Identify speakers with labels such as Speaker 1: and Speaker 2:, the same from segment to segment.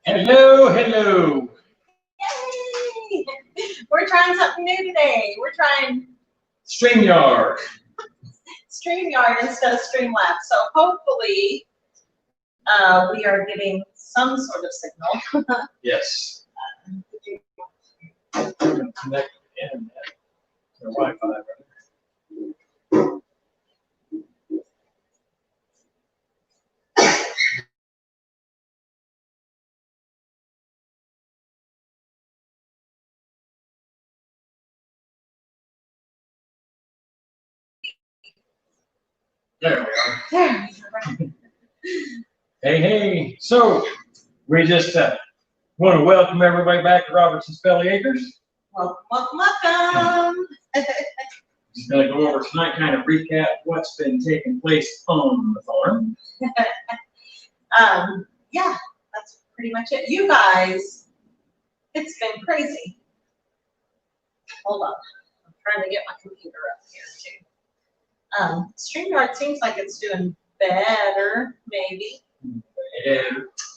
Speaker 1: Hello, hello.
Speaker 2: Yay! We're trying something new today. We're trying
Speaker 1: StreamYard.
Speaker 2: StreamYard instead of Streamlabs. So hopefully we are getting some sort of signal.
Speaker 1: Yes. Connect to the internet. Or Wi-Fi, rather. There we are. Hey, hey. So, we just want to welcome everybody back to Robertson's Belly Acres.
Speaker 2: Welcome, welcome, welcome.
Speaker 1: Just going to go over tonight, kind of recap what's been taking place on the farm.
Speaker 2: Yeah, that's pretty much it. You guys, it's been crazy. Hold on. I'm trying to get my computer up here too. StreamYard seems like it's doing better, maybe.
Speaker 1: Yeah.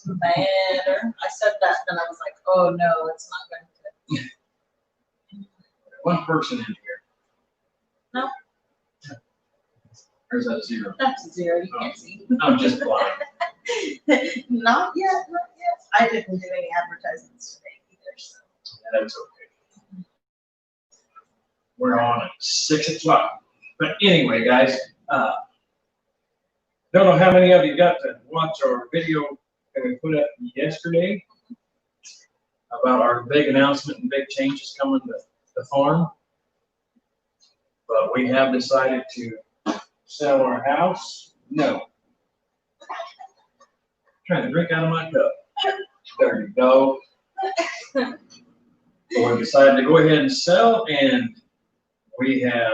Speaker 2: Better. I said that, then I was like, oh no, it's not going to.
Speaker 1: One person in here.
Speaker 2: No.
Speaker 1: Or is that zero?
Speaker 2: That's a zero, you can't see.
Speaker 1: I'm just blind.
Speaker 2: Not yet, not yet. I didn't do any advertisements today either, so.
Speaker 1: Yeah, that's okay. We're on at 6 o'clock. But anyway, guys, don't know how many of you got to watch our video that we put up yesterday about our big announcement and big changes coming to the farm. But we have decided to sell our house. No. Trying to drink out of my cup. There you go. So we decided to go ahead and sell, and we have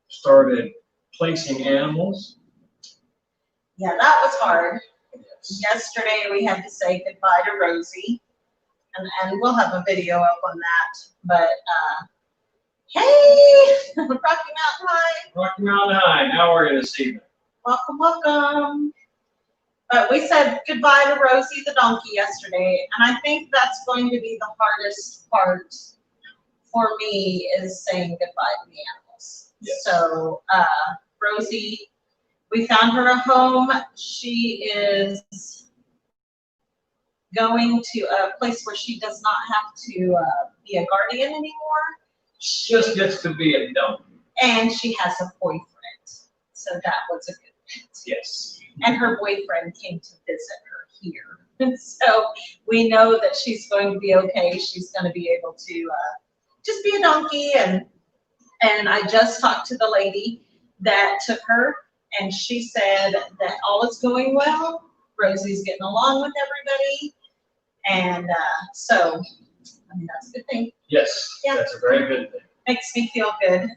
Speaker 1: started placing animals.
Speaker 2: Yeah, that was hard.
Speaker 1: Yes.
Speaker 2: Yesterday we had to say goodbye to Rosie, and we'll have a video up on that. But hey, Rocky Mountain High,
Speaker 1: Rocky Mountain High, how are you this evening?
Speaker 2: welcome, welcome. But we said goodbye to Rosie the donkey yesterday, and I think that's going to be the hardest part for me is saying goodbye to the animals.
Speaker 1: Yes.
Speaker 2: So Rosie, we found her a home. She is going to a place where she does not have to be a guardian anymore.
Speaker 1: Just gets to be a donkey.
Speaker 2: And she has a boyfriend. So that was a good fit.
Speaker 1: Yes.
Speaker 2: And her boyfriend came to visit her here. And so we know that she's going to be okay. She's going to be able to just be a donkey. And I just talked to the lady that took her, and she said that all is going well. Rosie's getting along with everybody. And so, I mean, that's a good thing.
Speaker 1: Yes,
Speaker 2: Yeah.
Speaker 1: That's a very good thing.
Speaker 2: Makes me feel good.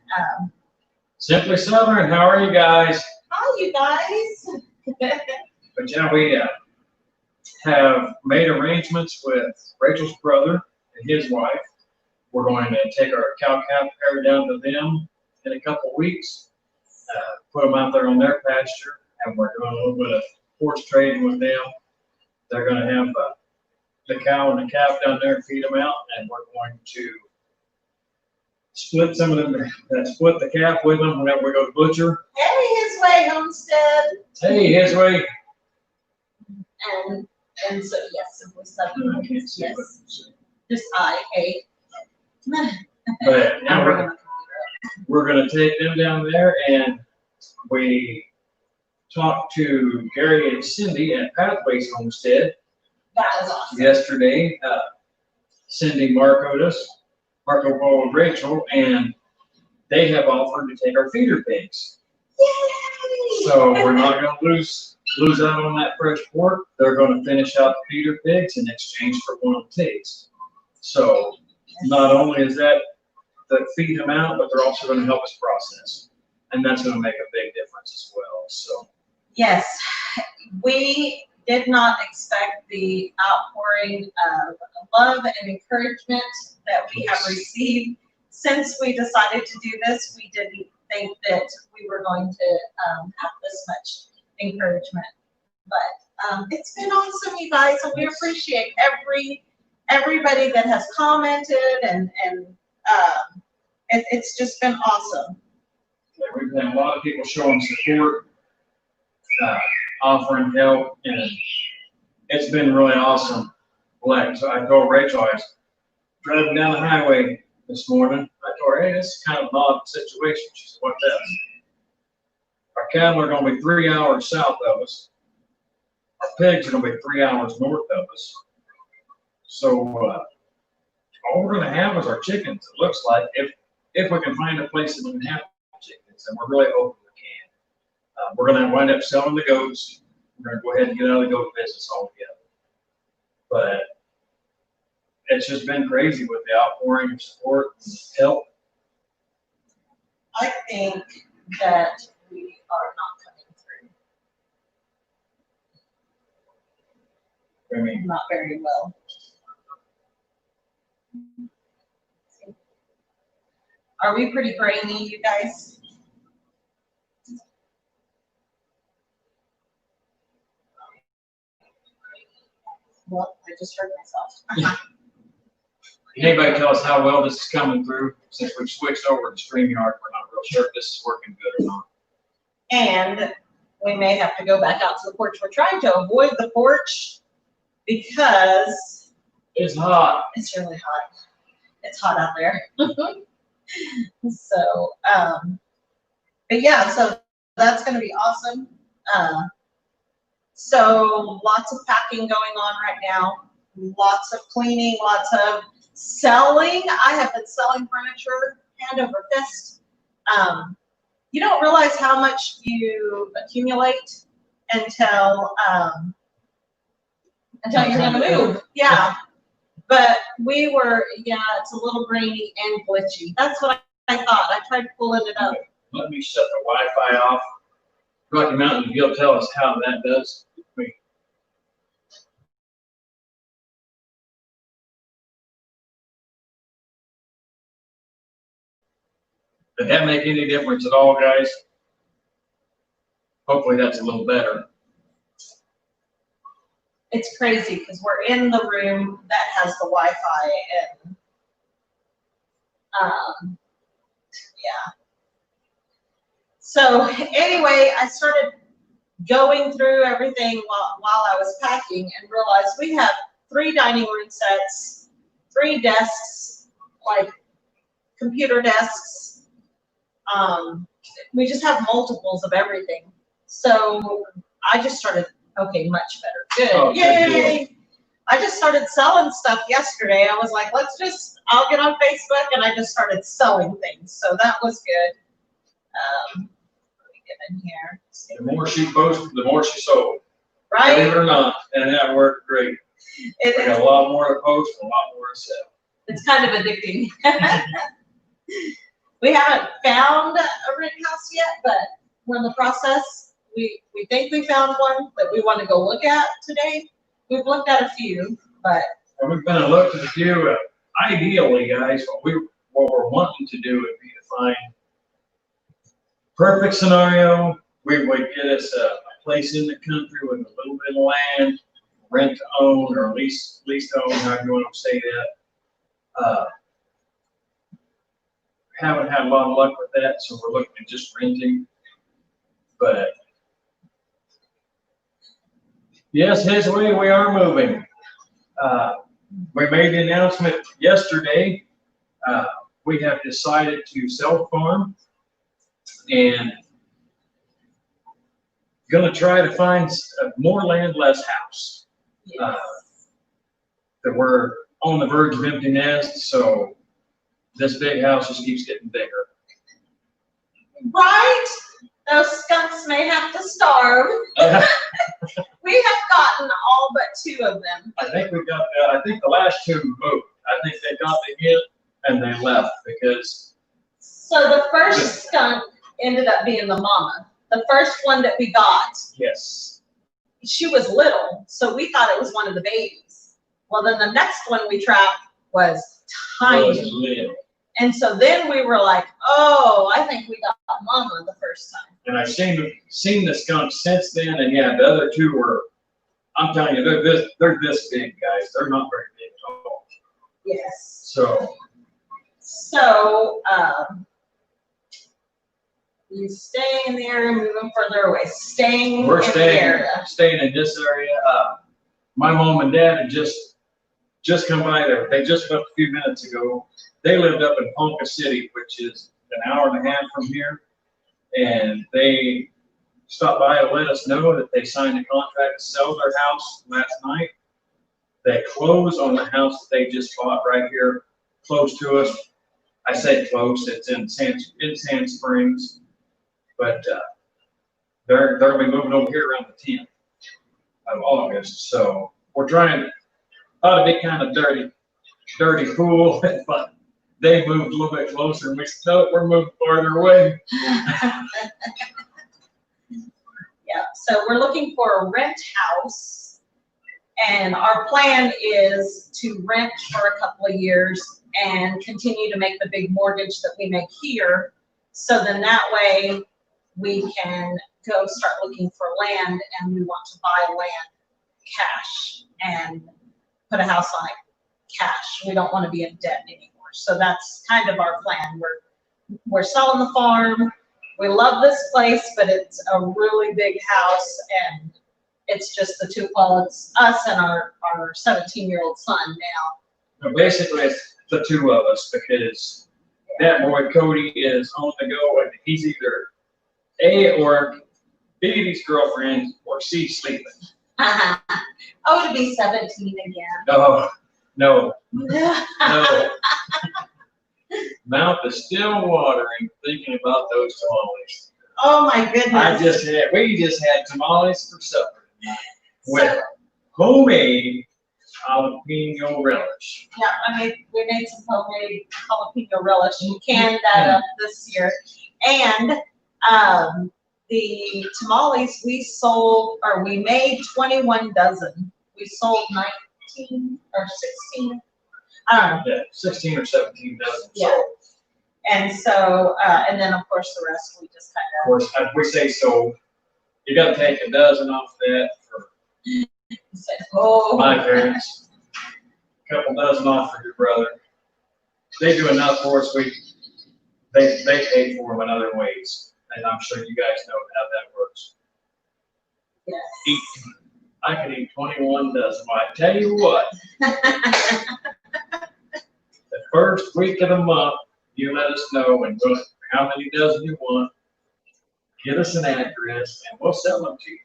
Speaker 1: Simply Southern, how are you guys?
Speaker 2: Hi, you guys.
Speaker 1: But yeah, we have made arrangements with Rachel's brother and his wife. We're going to take our cow-calf pair down to them in a couple weeks, put them out there on their pasture, and we're doing a little bit of horse trading with them. They're going to have the cow and the calf down there and feed them out, and we're going to split some of them, split the calf with them whenever we go to butcher.
Speaker 2: Hey, his way, Homestead.
Speaker 1: Hey, his way.
Speaker 2: And so, yes, Simply Southern.
Speaker 1: I can't see
Speaker 2: Yes.
Speaker 1: what-
Speaker 2: Just hey.
Speaker 1: But now
Speaker 2: I'm
Speaker 1: we're
Speaker 2: bringing my computer up.
Speaker 1: going to take them down there, and we talked to Gary and Cindy at Pathways Homestead
Speaker 2: That was awesome.
Speaker 1: yesterday. Cindy Marco Polo and Rachel, and they have offered to take our feeder pigs.
Speaker 2: Yay!
Speaker 1: So we're not going to lose out on that fresh pork. They're going to finish out the feeder pigs in exchange for one of the pigs. So not only is that feed them out, but they're also going to help us process, and that's going to make a big difference as well. So
Speaker 2: Yes, we did not expect the outpouring of love and encouragement that we have received since we decided to do this. We didn't think that we were going to have this much encouragement, but It's been awesome, you guys, and we appreciate everybody that has commented, and it's just been awesome.
Speaker 1: Yeah, we've had a lot of people showing support, offering help, and it's been really awesome. Like, so I told Rachel, I was driving down the highway this morning. I told her, hey, this is kind of an odd situation. She said, what's that? Our cattle are gonna be 3 hours south of us. Our pigs are gonna be 3 hours north of us. So, all we're gonna have is our chickens, it looks like, if we can find a place that we can have chickens, and we're really hoping we can. We're gonna wind up selling the goats. We're gonna go ahead and get out of the goat business altogether. But it's just been crazy with the outpouring of support and help.
Speaker 2: I think that we are not coming through.
Speaker 1: I mean,
Speaker 2: Not very well. Are we pretty grainy, you guys? Well, I just heard myself.
Speaker 1: can anybody tell us how well this is coming through? Since we've switched over to StreamYard, we're not real sure if this is working good or not.
Speaker 2: And we may have to go back out to the porch. We're trying to avoid the porch because
Speaker 1: It's hot.
Speaker 2: it's really hot. It's hot out there. So, but yeah, so that's gonna be awesome. So lots of packing going on right now, lots of cleaning, lots of selling. I have been selling furniture hand over fist. You don't realize how much you accumulate until you're gonna move. Yeah. But we were, yeah, it's a little grainy and glitchy. That's what I thought. I tried pulling it up.
Speaker 1: Let me shut the Wi-Fi off. Rocky Mountain, you'll tell us how that does. Did that make any difference at all, guys? Hopefully that's a little better.
Speaker 2: It's crazy because we're in the room that has the Wi-Fi, and yeah. So anyway, I started going through everything while I was packing and realized we have 3 dining room sets, 3 desks, like computer desks. We just have multiples of everything. So I just started, okay, much better. Good.
Speaker 1: Oh,
Speaker 2: Yay! I just started selling stuff yesterday. I was like, I'll get on Facebook, and I just started selling things. So that was good. Let me get in here.
Speaker 1: The more she posted, the more she sold.
Speaker 2: Right?
Speaker 1: Believe it or not, and that worked great. We got a lot more to post, a lot more to sell.
Speaker 2: It's kind of addicting. We haven't found a rent house yet, but we're in the process. We think we found one that we want to go look at today. We've looked at a few, but
Speaker 1: And we've been looked at a few. Ideally, guys, what we're wanting to do would be to find perfect scenario. We would get us a place in the country with a little bit of land, rent to own or lease to own, however you want to say that. Haven't had a lot of luck with that, so we're looking at just renting. But yes, his way, we are moving. We made the announcement yesterday. We have decided to sell the farm and gonna try to find more land, less house.
Speaker 2: yes.
Speaker 1: That we're on the verge of empty nest, so this big house just keeps getting bigger.
Speaker 2: Right? Those skunks may have to starve. We have gotten all but 2 of them.
Speaker 1: I think we got. I think the last 2 moved. I think they got the hit and they left because.
Speaker 2: So the first skunk ended up being the mama. The first one that we got,
Speaker 1: Yes.
Speaker 2: she was little, so we thought it was one of the babies. Well, then the next one we trapped was tiny.
Speaker 1: Little.
Speaker 2: And so then we were like, oh, I think we got mama the first time.
Speaker 1: And I've seen the skunk since then, and yeah, the other 2 were I'm telling you, they're this big, guys. They're not very big at all.
Speaker 2: Yes.
Speaker 1: So,
Speaker 2: You stay in the area, moving further away, staying
Speaker 1: we're
Speaker 2: in the area.
Speaker 1: staying in this area. My mom and dad had just come by there. They just left a few minutes ago. They lived up in Ponca City, which is an hour and a half from here. And they stopped by to let us know that they signed a contract to sell their house last night. They closed on the house that they just bought right here, close to us. I say close, it's in Sand Springs. But they're gonna be moving over here around the 10th of August. So we're trying, ought to be kind of dirty pool, but they moved a little bit closer and we said, no, we're moving farther away.
Speaker 2: Yeah, so we're looking for a rent house, and our plan is to rent for a couple of years and continue to make the big mortgage that we make here. So then that way we can go start looking for land, and we want to buy land cash and put a house on it cash. We don't want to be in debt anymore. So that's kind of our plan. We're selling the farm. We love this place, but it's a really big house, and it's just the two, well, it's us and our 17-year-old son now.
Speaker 1: Basically, it's the two of us because that boy Cody is on the go and he's either A, at work, B, at his girlfriend, or C, sleeping.
Speaker 2: Oh, to be 17 again.
Speaker 1: No. Mouth is still watering thinking about those tamales.
Speaker 2: Oh my goodness.
Speaker 1: We just had tamales for supper tonight with
Speaker 2: So,
Speaker 1: homemade jalapeno relish.
Speaker 2: yeah, we made some homemade jalapeno relish. We canned that up this year. And the tamales we made 21 dozen. We sold 19 or 16. I don't know.
Speaker 1: Yeah, 16 or 17 dozen.
Speaker 2: Yeah.
Speaker 1: So,
Speaker 2: And so, and then of course the rest we just
Speaker 1: of course, if we say so, you got to take a dozen off that for
Speaker 2: said, oh.
Speaker 1: my parents, a couple dozen off for your brother. They do enough for us. They pay for them in other ways, and I'm sure you guys know how that works.
Speaker 2: Yes.
Speaker 1: I could eat 21 dozen. Well, I tell you what, the first week of the month, you let us know and how many dozen you want. Give us an address, and we'll sell them to you.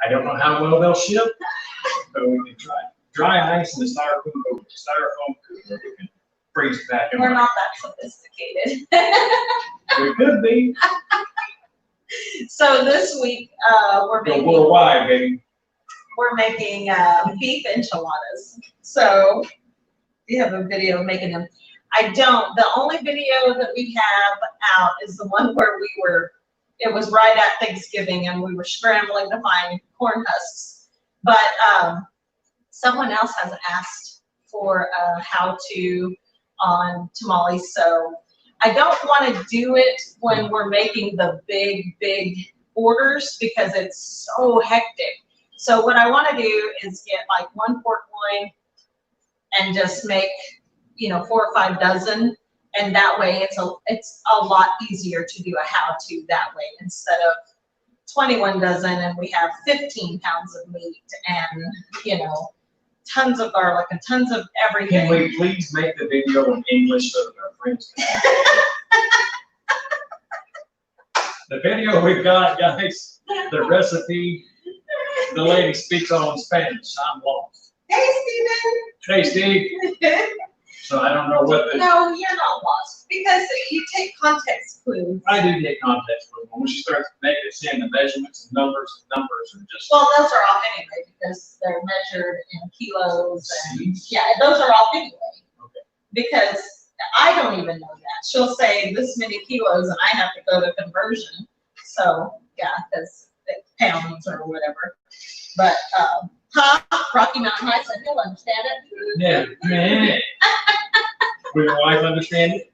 Speaker 1: I don't know how well they'll ship, but we can try. Dry ice in the styrofoam cooler. We can freeze pack them.
Speaker 2: We're not that sophisticated.
Speaker 1: We could be.
Speaker 2: So this week, we're
Speaker 1: Go worldwide, baby.
Speaker 2: making beef enchiladas. So we have a video of making them. The only video that we have out is the one where it was right at Thanksgiving and we were scrambling to find corn husks. But someone else has asked for how-to on tamales. So I don't want to do it when we're making the big orders because it's so hectic. So what I want to do is get like 1 pork loin and just make, 4 or 5 dozen. And that way it's a lot easier to do a how-to that way instead of 21 dozen and we have 15 pounds of meat and, tons of garlic and tons of everything.
Speaker 1: Can we please make the video in English so that our friends can? The video we've got, guys, the recipe, the lady speaks all in Spanish. I'm lost.
Speaker 2: Hey,
Speaker 1: Hey, Steve.
Speaker 2: Steven.
Speaker 1: So I don't know what the.
Speaker 2: No, you're not lost because you take context clues.
Speaker 1: I do get context clues. When she starts making it, saying the measurements and numbers are just.
Speaker 2: Well, those are off anyway because they're measured in kilos and yeah, those are off anyway.
Speaker 1: Okay.
Speaker 2: Because I don't even know that. She'll say this many kilos and I have to go to conversion. So yeah, because it's pounds or whatever. But Rocky Mountain High said he'll understand it.
Speaker 1: Yeah. Will your wife understand it?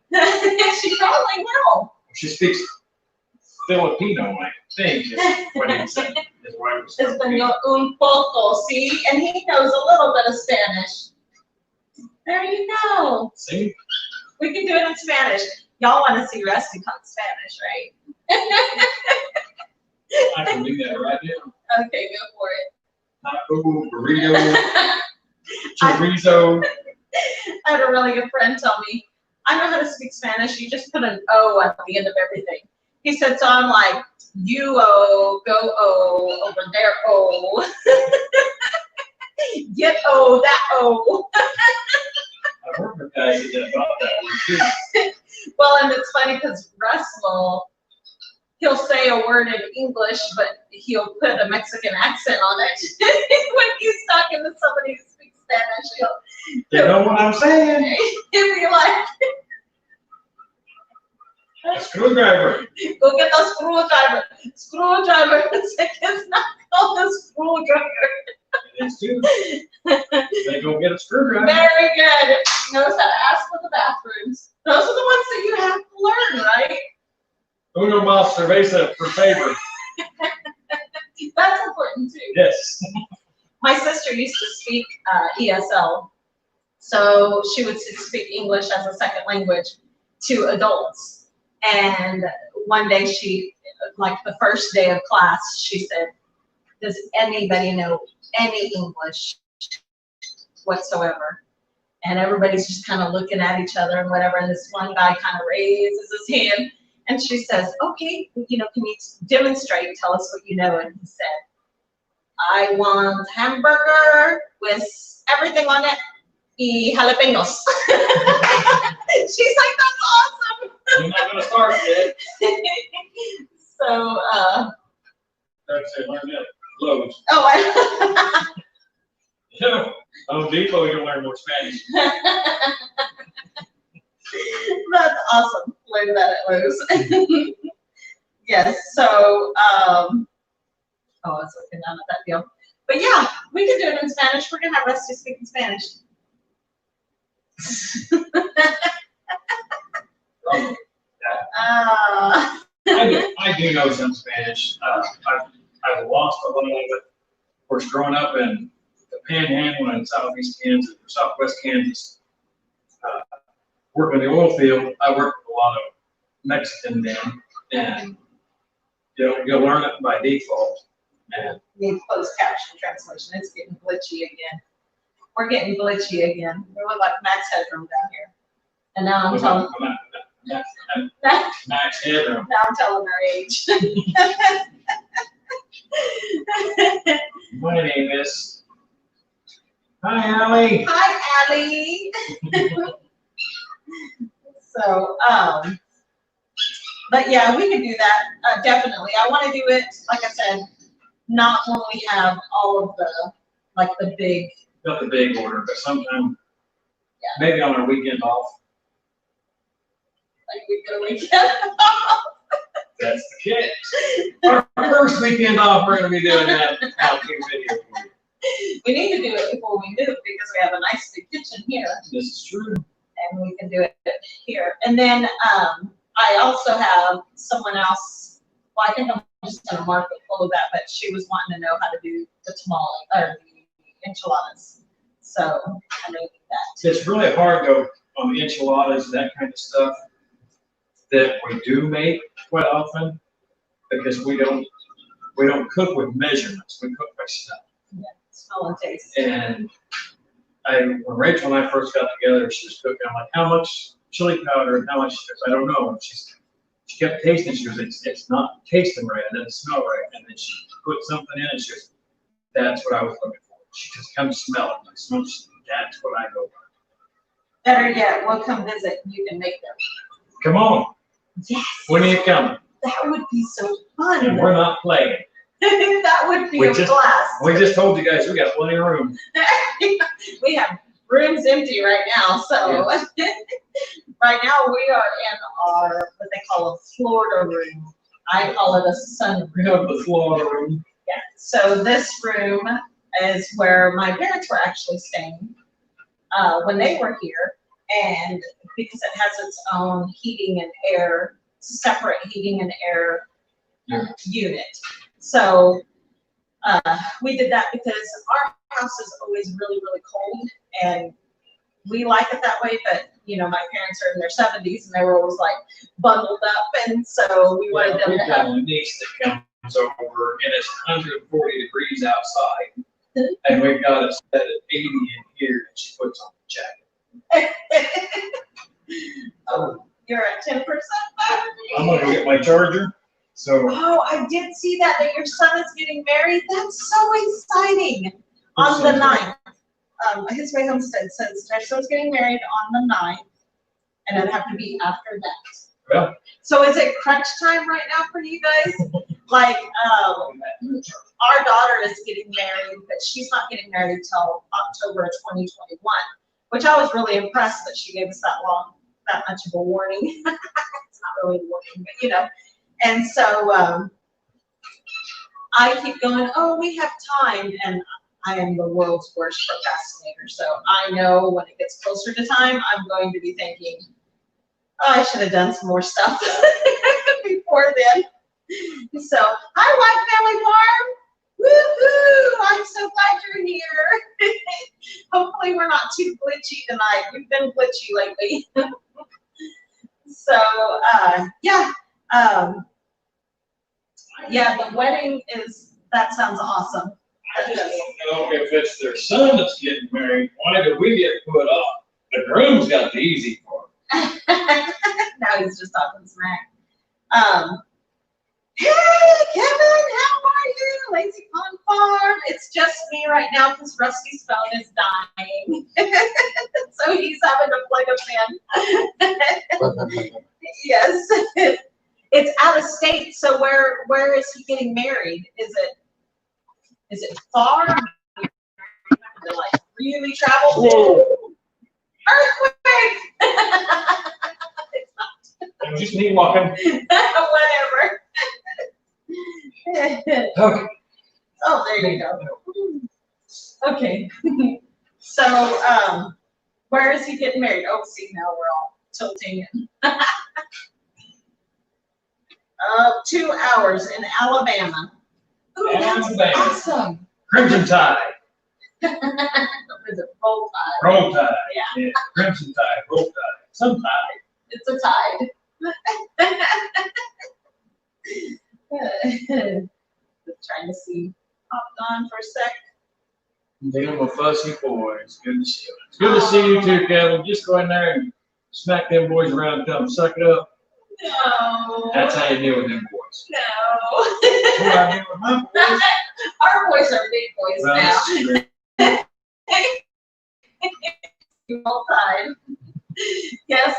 Speaker 2: She probably will.
Speaker 1: She speaks Filipino, I think, is what he said. His wife was Filipino.
Speaker 2: Espanol un poco, see? And he knows a little bit of Spanish. There you go.
Speaker 1: See?
Speaker 2: We can do it in Spanish. Y'all want to see Rusty talk Spanish, right?
Speaker 1: I can do that right now.
Speaker 2: Okay, go for it.
Speaker 1: Taco, burrito, chorizo.
Speaker 2: I had a really good friend tell me, I know how to speak Spanish, you just put an O at the end of everything. He said, so I'm like, you O, go O, over there O. Get O, that O.
Speaker 1: I've heard of guys that about that one too.
Speaker 2: Well, and it's funny because Russell, he'll say a word in English, but he'll put a Mexican accent on it. When he's talking to somebody who speaks Spanish,
Speaker 1: You know what I'm saying?
Speaker 2: he'll be like,
Speaker 1: A screwdriver.
Speaker 2: go get a screwdriver. Screwdriver. It's like, it's not called a screwdriver.
Speaker 1: It is too. They go get a screwdriver.
Speaker 2: Very good. Knows how to ask for the bathrooms. Those are the ones that you have to learn, right?
Speaker 1: Uno más cerveza for favor.
Speaker 2: That's important too.
Speaker 1: Yes.
Speaker 2: My sister used to speak ESL, so she would speak English as a second language to adults. And one day she, like the first day of class, she said, does anybody know any English whatsoever? And everybody's just kind of looking at each other and whatever, and this one guy kind of raises his hand, and she says, okay, can you demonstrate, tell us what you know? And he said, I want hamburger with everything on it, y jalapenos. She's like, that's awesome.
Speaker 1: You're not gonna start yet.
Speaker 2: So,
Speaker 1: That's it, learn that. Lowe's.
Speaker 2: oh, I.
Speaker 1: Home Depot, you can learn more Spanish.
Speaker 2: That's awesome. Learn that at Lowe's. Yes, so, I was looking down at that deal. But yeah, we can do it in Spanish. We're gonna have Rusty speak in Spanish.
Speaker 1: I do know some Spanish. I've lost a little bit. Of course, growing up in the Panhandle in Southeast Kansas or Southwest Kansas, working in the oil field, I worked with a lot of Mexican men, and you'll learn it by default. And
Speaker 2: Need closed caption translation. It's getting glitchy again. We're getting glitchy again. We look like Max Headroom down here. And now I'm telling
Speaker 1: Max Headroom.
Speaker 2: now I'm telling our age.
Speaker 1: My name is. Hi, Allie.
Speaker 2: Hi, Allie. So, but yeah, we can do that, definitely. I want to do it, like I said, not when we have all of the big.
Speaker 1: Not the big order, but sometime, maybe on our weekend off.
Speaker 2: Like we get a weekend off.
Speaker 1: That's the case. Our first weekend off, we're gonna be doing that how-to video for you.
Speaker 2: We need to do it before we move because we have a nice big kitchen here
Speaker 1: This is true.
Speaker 2: and we can do it here. And then, I also have someone else, well, I think I'm just gonna mark it full of that, but she was wanting to know how to do the tamale or the enchiladas. So I know that.
Speaker 1: It's really hard though on the enchiladas, that kind of stuff, that we do make quite often, because we don't cook with measurements, we cook by stuff.
Speaker 2: Yeah, smell and taste.
Speaker 1: And when Rachel and I first got together, she was cooking, I'm like, how much chili powder and how much? She goes, I don't know. And she kept tasting, she goes, it's not tasting right, it doesn't smell right. And then she put something in and she goes, that's what I was looking for. She just come smell it. That's what I go for.
Speaker 2: Better yet, we'll come visit and you can make them.
Speaker 1: Come on.
Speaker 2: Yes.
Speaker 1: When are you coming?
Speaker 2: That would be so fun.
Speaker 1: And we're not playing.
Speaker 2: That would be
Speaker 1: We
Speaker 2: a
Speaker 1: just-
Speaker 2: blast.
Speaker 1: We just told you guys, we got plenty of room.
Speaker 2: We have rooms empty right now, so right now we are in our, what they call a Florida room. I call it a sun
Speaker 1: We have the Florida room.
Speaker 2: Yeah, so this room is where my parents were actually staying when they were here, and because it has its own heating and air, separate heating and air unit. So we did that because our house is always really, really cold, and we like it that way. But you know, my parents are in their 70s, and they were always like bundled up, and so we wanted them
Speaker 1: We've
Speaker 2: to
Speaker 1: got
Speaker 2: have.
Speaker 1: a niece that comes over, and it's 140 degrees outside, and we've got it set at 80 in here, and she puts on the jacket.
Speaker 2: Oh, you're at 10%
Speaker 1: I'm gonna go get my charger. So
Speaker 2: Oh, I did see that your son is getting married. That's so exciting. On the 9th. His way homestead says their son's getting married on the 9th, and it'd have to be after that.
Speaker 1: Yeah.
Speaker 2: So is it crunch time right now for you guys? Like, our daughter is getting married, but she's not getting married till October of 2021, which I was really impressed that she gave us that much of a warning. It's not really a warning, but you know. And so I keep going, oh, we have time, and I am the world's worst procrastinator. So I know when it gets closer to time, I'm going to be thinking, oh, I should have done some more stuff before then. So, hi, White Family Farm. Woohoo! I'm so glad you're here. Hopefully we're not too glitchy tonight. We've been glitchy lately. So, yeah. Yeah, the wedding that sounds awesome.
Speaker 1: I just don't know if it's their son that's getting married. Why do we get put off? The groom's got the easy part.
Speaker 2: Now he's just talking smack. Hey, Kevin, how are you? Lazy Pond Farm. It's just me right now because Rusty's phone is dying. So he's having to plug us in. Yes. It's out of state, so where is he getting married? Is it far? You have to like really travel?
Speaker 1: Whoa.
Speaker 2: Earthquake!
Speaker 1: Just me walking.
Speaker 2: Whatever.
Speaker 1: Okay.
Speaker 2: Oh, there you go. Okay. So, where is he getting married? Oh, see, now we're all tilting in. 2 hours in Alabama. Ooh, that's
Speaker 1: Alabama.
Speaker 2: awesome.
Speaker 1: Crimson Tide.
Speaker 2: Is it Roll Tide?
Speaker 1: Roll Tide.
Speaker 2: Yeah.
Speaker 1: Crimson Tide. Roll Tide. Some tide.
Speaker 2: It's a tide. Just trying to see. Hopped on for a sec.
Speaker 1: Them a fussy boys. Good to see you. It's good to see you too, Kevin. Just go in there and smack them boys around and tell them, suck it up.
Speaker 2: No.
Speaker 1: That's how you deal with them boys.
Speaker 2: No.
Speaker 1: That's what I do with my boys.
Speaker 2: Our boys are big boys
Speaker 1: Well,
Speaker 2: now.
Speaker 1: this is great.
Speaker 2: All time. Yes,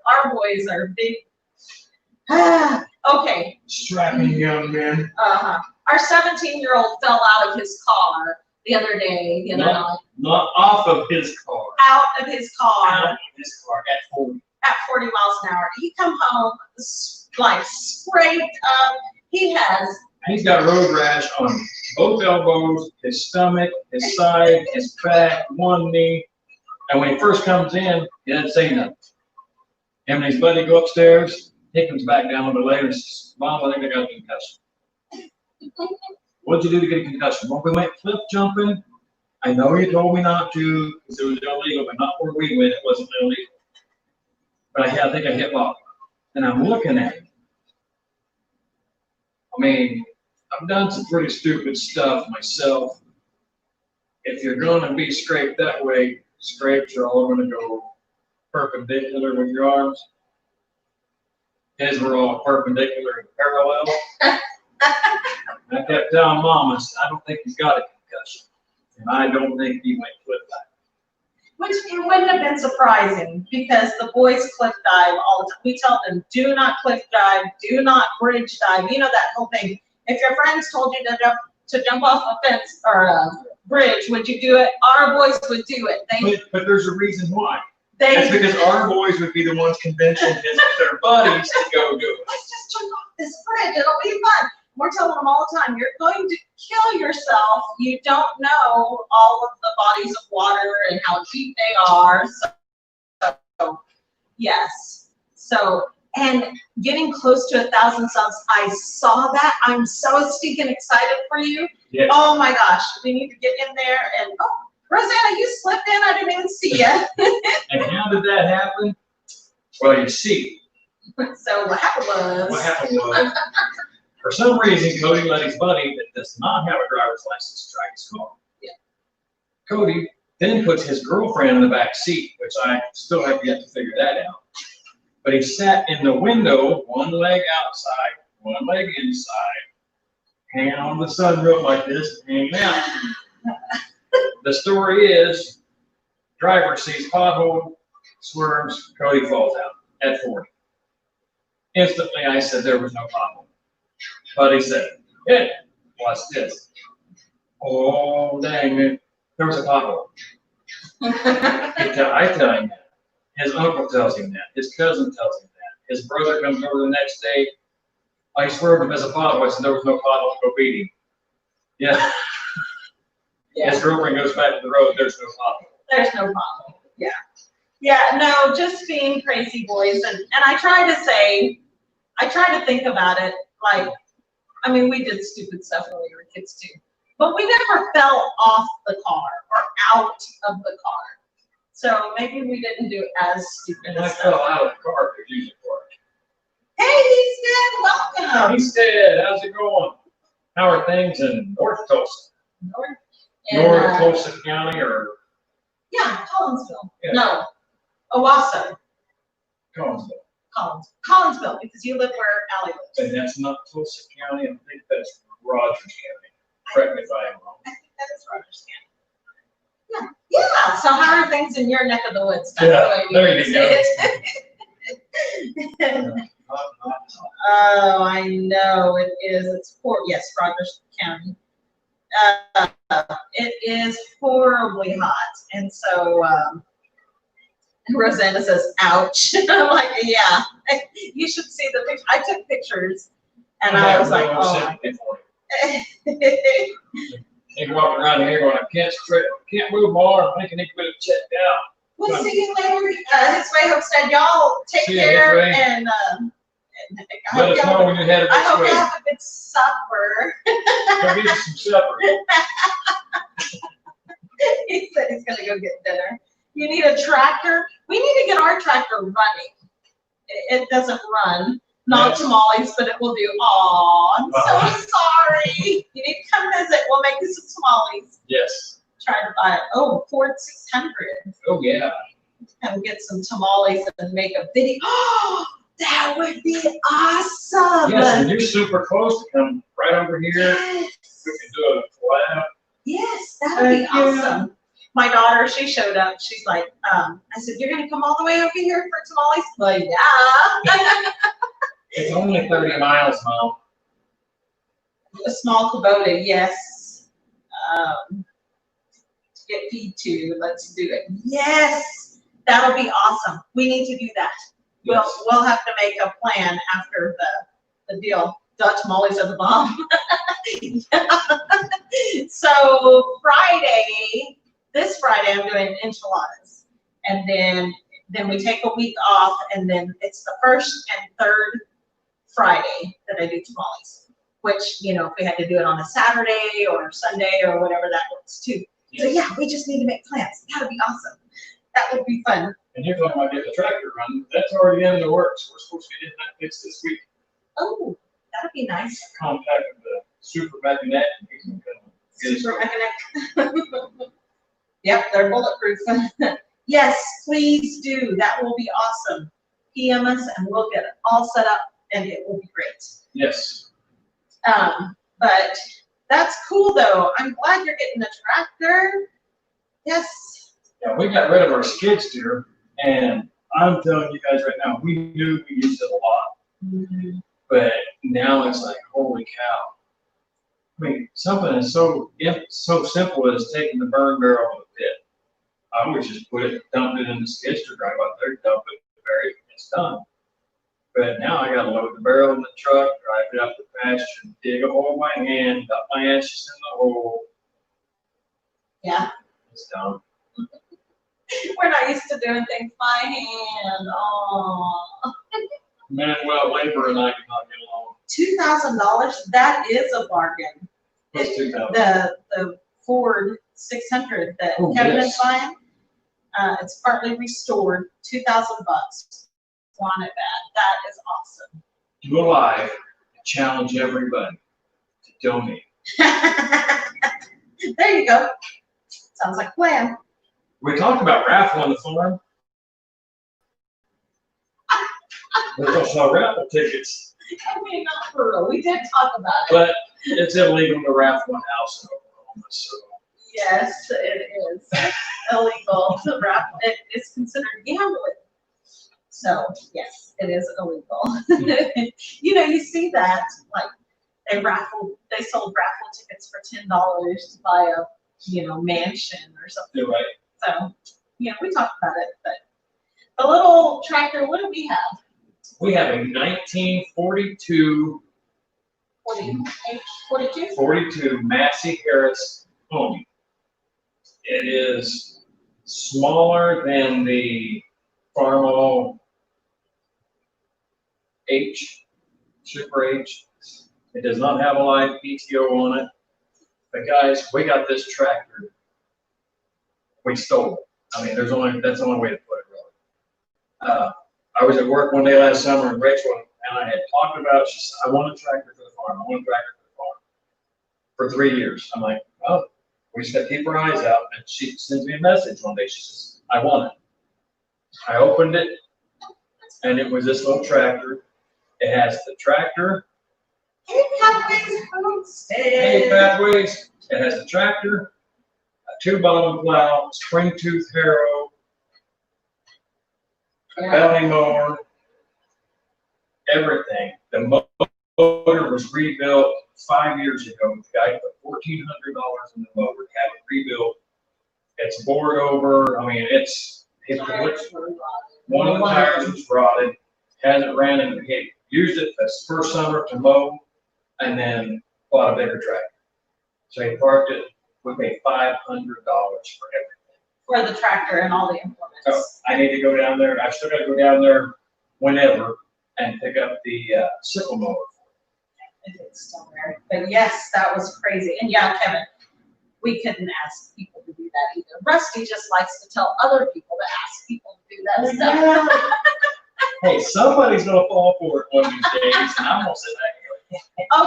Speaker 2: our boys are big. Okay.
Speaker 1: Strapping young men.
Speaker 2: Our 17-year-old fell out of his car the other night.
Speaker 1: Not off of his car.
Speaker 2: Out of his car.
Speaker 1: Out of his car at 40.
Speaker 2: At 40 miles an hour. He come home like scraped up.
Speaker 1: He's got road rash on both elbows, his stomach, his side, his back, one knee. And when he first comes in, he doesn't say nothing. Him and his buddy go upstairs. He comes back down a little later and says, Mom, I think I got a concussion. What'd you do to get a concussion? Well, we went cliff jumping. I know you told me not to because it was illegal, but not where we went. It wasn't illegal. But I think I hit rock. And I'm looking at him. I mean, I've done some pretty stupid stuff myself. If you're going to be scraped that way, scrapes are all going to go perpendicular with your arms. His were all perpendicular and parallel. I kept telling Mom, I said, I don't think he's got a concussion. And I don't think he went cliff diving.
Speaker 2: Which it wouldn't have been surprising because the boys cliff dive all the time. We tell them, do not cliff dive, do not bridge dive. You know that whole thing. If your friends told you to jump off a fence or a bridge, would you do it? Our boys would do it.
Speaker 1: But there's a reason why. That's because our boys would be the ones convincing their buddies to go do it.
Speaker 2: Let's just jump off this bridge. It'll be fun. We're telling them all the time, you're going to kill yourself. You don't know all of the bodies of water and how deep they are. So yes. So and getting close to 1,000 subs. I saw that. I'm so stinking excited for you.
Speaker 1: Yes.
Speaker 2: Oh my gosh, we need to get in there and, oh, Rosanna, you slipped in. I didn't even see you.
Speaker 1: And how did that happen? Well, you see,
Speaker 2: So what happened
Speaker 1: what happened was, for some reason, Cody let his buddy that does not have a driver's license drive his car.
Speaker 2: Yeah.
Speaker 1: Cody then puts his girlfriend in the back seat, which I still have yet to figure that out. But he sat in the window, one leg outside, one leg inside, hanging on the sunroof like this, hanging out. The story is, driver sees pothole, swerves, Cody falls out at 40. Instantly, I said there was no pothole. Buddy said, hey, watch this. Oh, dang it, there was a pothole. I tell him that. His uncle tells him that. His cousin tells him that. His brother comes over the next day. I swerved him as a pothole. I said there was no pothole. Go beat him. Yeah.
Speaker 2: Yeah.
Speaker 1: His girlfriend goes back to the road. There's no pothole.
Speaker 2: There's no problem. Yeah. Yeah, no, just being crazy boys. And I try to think about it like, I mean, we did stupid stuff when we were kids too. But we never fell off the car or out of the car. So maybe we didn't do as stupid
Speaker 1: And I
Speaker 2: as
Speaker 1: fell
Speaker 2: stuff.
Speaker 1: out of the car to use it for it.
Speaker 2: Hey, Easton, welcome.
Speaker 1: He said, how's it going? How are things in North Tulsa?
Speaker 2: And,
Speaker 1: North Tulsa County or
Speaker 2: yeah, Collinsville.
Speaker 1: Yeah.
Speaker 2: No, Owasso.
Speaker 1: Collinsville?
Speaker 2: Collinsville, because you live where Allie lives.
Speaker 1: And that's not Tulsa County. I think that's Rogers County. Correct me if I am wrong.
Speaker 2: I think that is Rogers County. Yeah. Yeah. So how are things in your neck of the woods? That's
Speaker 1: Yeah,
Speaker 2: the way we
Speaker 1: there
Speaker 2: would
Speaker 1: you
Speaker 2: say
Speaker 1: go.
Speaker 2: it. Oh, I know it is. It's yes, Rogers County. It is horribly hot, and so Rosanna says, "Ouch!" I'm like, "Yeah, you should see the picture." I took pictures, and I was like, "Oh."
Speaker 1: He's walking around here going, can't move my arm. I think I need to get it checked out.
Speaker 2: We'll see you later. His way, Homestead. Y'all take
Speaker 1: See you,
Speaker 2: care,
Speaker 1: His Way.
Speaker 2: and I
Speaker 1: Let
Speaker 2: hope
Speaker 1: us know
Speaker 2: y'all-
Speaker 1: when you head
Speaker 2: I
Speaker 1: this
Speaker 2: hope you
Speaker 1: way.
Speaker 2: have a good supper.
Speaker 1: Go get you some supper.
Speaker 2: He said he's gonna go get dinner. You need a tractor? We need to get our tractor running. It doesn't run, not
Speaker 1: Yes.
Speaker 2: tamales, but it will do. Aw, I'm
Speaker 1: Uh-huh.
Speaker 2: so sorry. You need to come visit. We'll make you some tamales.
Speaker 1: Yes.
Speaker 2: Try to buy it. Oh, Ford 600.
Speaker 1: Oh, yeah.
Speaker 2: Come get some tamales and make a video. Oh, that would be awesome.
Speaker 1: Yes, and you're super close to come right over here.
Speaker 2: Yes.
Speaker 1: We can do a collab.
Speaker 2: Yes, that would be
Speaker 1: Thank you.
Speaker 2: awesome. My daughter, she showed up. She's like, I said, you're gonna come all the way over here for tamales? Well, yeah.
Speaker 1: It's only 30 miles, Mom.
Speaker 2: A small Kubota, yes. To get feed to, let's do it. Yes, that'll be awesome. We need to do that.
Speaker 1: Yes.
Speaker 2: We'll have to make a plan after the deal. The tamales are the bomb. So this Friday, I'm doing enchiladas, and then we take a week off, and then it's the first and third Friday that I do tamales. Which, if we had to do it on a Saturday or Sunday or whatever, that works too. So
Speaker 1: Yes.
Speaker 2: yeah, we just need to make plans. That'd be awesome. That would be fun.
Speaker 1: And you're talking about getting the tractor running. That's already in the works. We're supposed to be getting that fixed this week.
Speaker 2: Oh, that'd be nice.
Speaker 1: Contacted the super mechanic, and he's gonna come get us.
Speaker 2: Super mechanic. Yep, they're bulletproof. Yes, please do. That will be awesome. PM us and we'll get it all set up and it will be great.
Speaker 1: Yes.
Speaker 2: But that's cool though. I'm glad you're getting a tractor. Yes.
Speaker 1: Yeah, we got rid of our skid steer, and I'm telling you guys right now, we knew we used it a lot, but now it's like, holy cow. I mean, something is so simple as taking the burn barrel of the pit. I would just dump it in the skid steer, drive out there, dump it, bury it, it's done. But now I gotta load the barrel in the truck, drive it up the pasture, dig a hole with my hand, dump my ashes in the hole.
Speaker 2: Yeah.
Speaker 1: It's done.
Speaker 2: We're not used to doing things by hand. Oh.
Speaker 1: Manuel labor and I do not get along.
Speaker 2: $2,000, that is a bargain.
Speaker 1: What's 2,000?
Speaker 2: The Ford 600 that
Speaker 1: Oh,
Speaker 2: Kevin
Speaker 1: yes.
Speaker 2: is buying, it's partly restored, $2,000. Want it bad. That is awesome.
Speaker 1: Do a live and challenge everybody to donate.
Speaker 2: There you go. Sounds like a plan.
Speaker 1: We talked about raffle on the farm. We're going to sell raffle tickets,
Speaker 2: I mean, not for real. We did talk about it.
Speaker 1: but it's illegal to raffle a house in Oklahoma, so.
Speaker 2: Yes, it is illegal to raffle. It is considered gambling. So, yes, it is illegal. You know, you see that, like, they sold raffle tickets for $10 to buy a, you know, mansion or something.
Speaker 1: You're right.
Speaker 2: So, you know, we talked about it, but the little tractor, what do we have?
Speaker 1: We have a 1942
Speaker 2: 42?
Speaker 1: Massey Harris pony. It is smaller than the Farmall H, Super H. It does not have a live PTO on it. But guys, we got this tractor. We stole it. I mean, that's the only way to put it, really. I was at work one day last summer, and Rachel and I had talked about it. She said, I want a tractor for the farm. I want a tractor for the farm. For 3 years. I'm like, oh, we just got to keep our eyes out. And she sends me a message one day. She says, I want it. I opened it, and it was this little tractor. It has the tractor.
Speaker 2: Hey, Pathways Homestead.
Speaker 1: Hey, Pathways. It has the tractor, a 2-bottom plow, spring tooth harrow,
Speaker 2: Yeah.
Speaker 1: belly mower, everything. The motor was rebuilt 5 years ago. The guy put $1,400 in the motor, had it rebuilt. It's bored over. I mean, one of the tires was rotted, hasn't ran in. He used it this first summer to mow, and then bought a bigger tractor. So he parked it. We paid $500 for everything.
Speaker 2: For the tractor and all the implements.
Speaker 1: So I need to go down there. I still got to go down there whenever and pick up the sickle mower.
Speaker 2: If it's still there. But yes, that was crazy. And yeah, Kevin, we couldn't ask people to do that either. Rusty just likes to tell other people to ask people to do that stuff.
Speaker 1: Hey, somebody's gonna fall for it one of these days, and I'm gonna sit back here.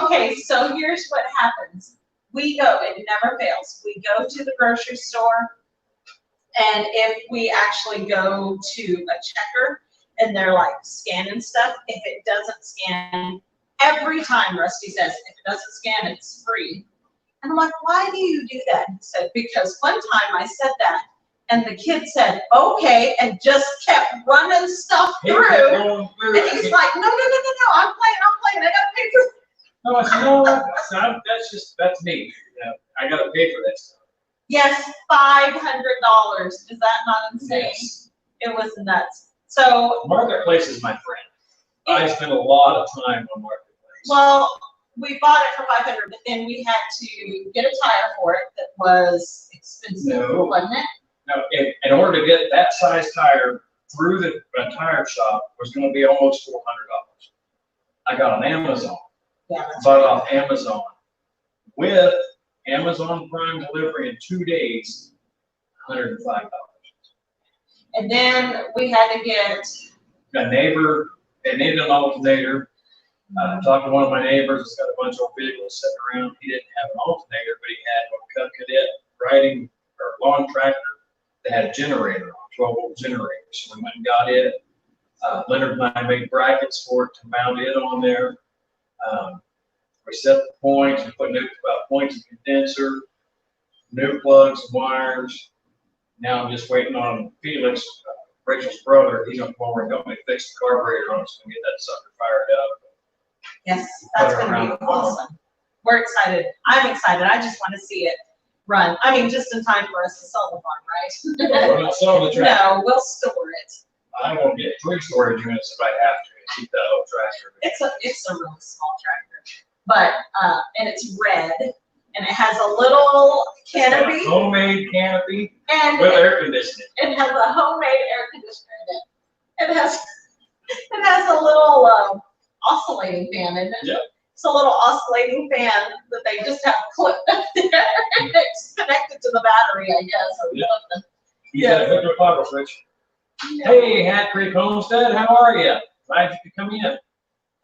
Speaker 2: Okay, so here's what happens. We go, it never fails. We go to the grocery store, and if we actually go to a checker and they're like scanning stuff, if it doesn't scan, every time Rusty says, if it doesn't scan, it's free. And I'm like, why do you do that? He said, because one time I said that, and the kid said, okay, and just kept running stuff through. And he's like, no, I'm playing, I gotta pay for it.
Speaker 1: No, I said, no, that's me. You know, I gotta pay for that stuff.
Speaker 2: Yes, $500. Is that not insane?
Speaker 1: Yes.
Speaker 2: It was nuts. So,
Speaker 1: Marketplace is my friend. I spend a lot of time on Marketplace.
Speaker 2: well, we bought it for $500, but then we had to get a tire for it that was expensive,
Speaker 1: No.
Speaker 2: wasn't it?
Speaker 1: Now, in order to get that size tire through the tire shop was going to be almost $400. I got on Amazon,
Speaker 2: Yeah, that's
Speaker 1: bought it off Amazon with Amazon Prime delivery in 2 days, $105.
Speaker 2: And then we had to get,
Speaker 1: A neighbor, they needed an alternator. Talked to one of my neighbors, it's got a bunch of vehicles sitting around. He didn't have an alternator, but he had a Cub Cadet riding or lawn tractor that had a generator, 12-volt generator. So we went and got it. Leonard and I made brackets for it to mount it on there. We set the points, we put new points and condenser, new plugs and wires. Now I'm just waiting on Felix, Rachel's brother. He's gonna come over and help me fix the carburetor on it, so we can get that sucker fired up.
Speaker 2: yes, that's
Speaker 1: Put it
Speaker 2: gonna
Speaker 1: around
Speaker 2: be
Speaker 1: the farm.
Speaker 2: awesome. We're excited. I'm excited. I just want to see it run. I mean, just in time for us to sell the farm, right?
Speaker 1: We're not selling the tractor.
Speaker 2: No, we'll store it.
Speaker 1: I'm gonna get 3 storage units if I have to keep that old tractor.
Speaker 2: It's a really small tractor, but, and it's red, and it has a little
Speaker 1: It's got a
Speaker 2: canopy,
Speaker 1: homemade canopy
Speaker 2: and
Speaker 1: with air conditioning.
Speaker 2: it has a homemade air conditioner in it. It has, It has a little oscillating fan in it.
Speaker 1: Yep.
Speaker 2: It's a little oscillating fan that they just have clipped up there. It's connected to the battery, I guess, or
Speaker 1: Yep.
Speaker 2: something.
Speaker 1: You got a hook to a toggle switch. Hey, Hat Creek Homestead, how are you? Glad you could come in.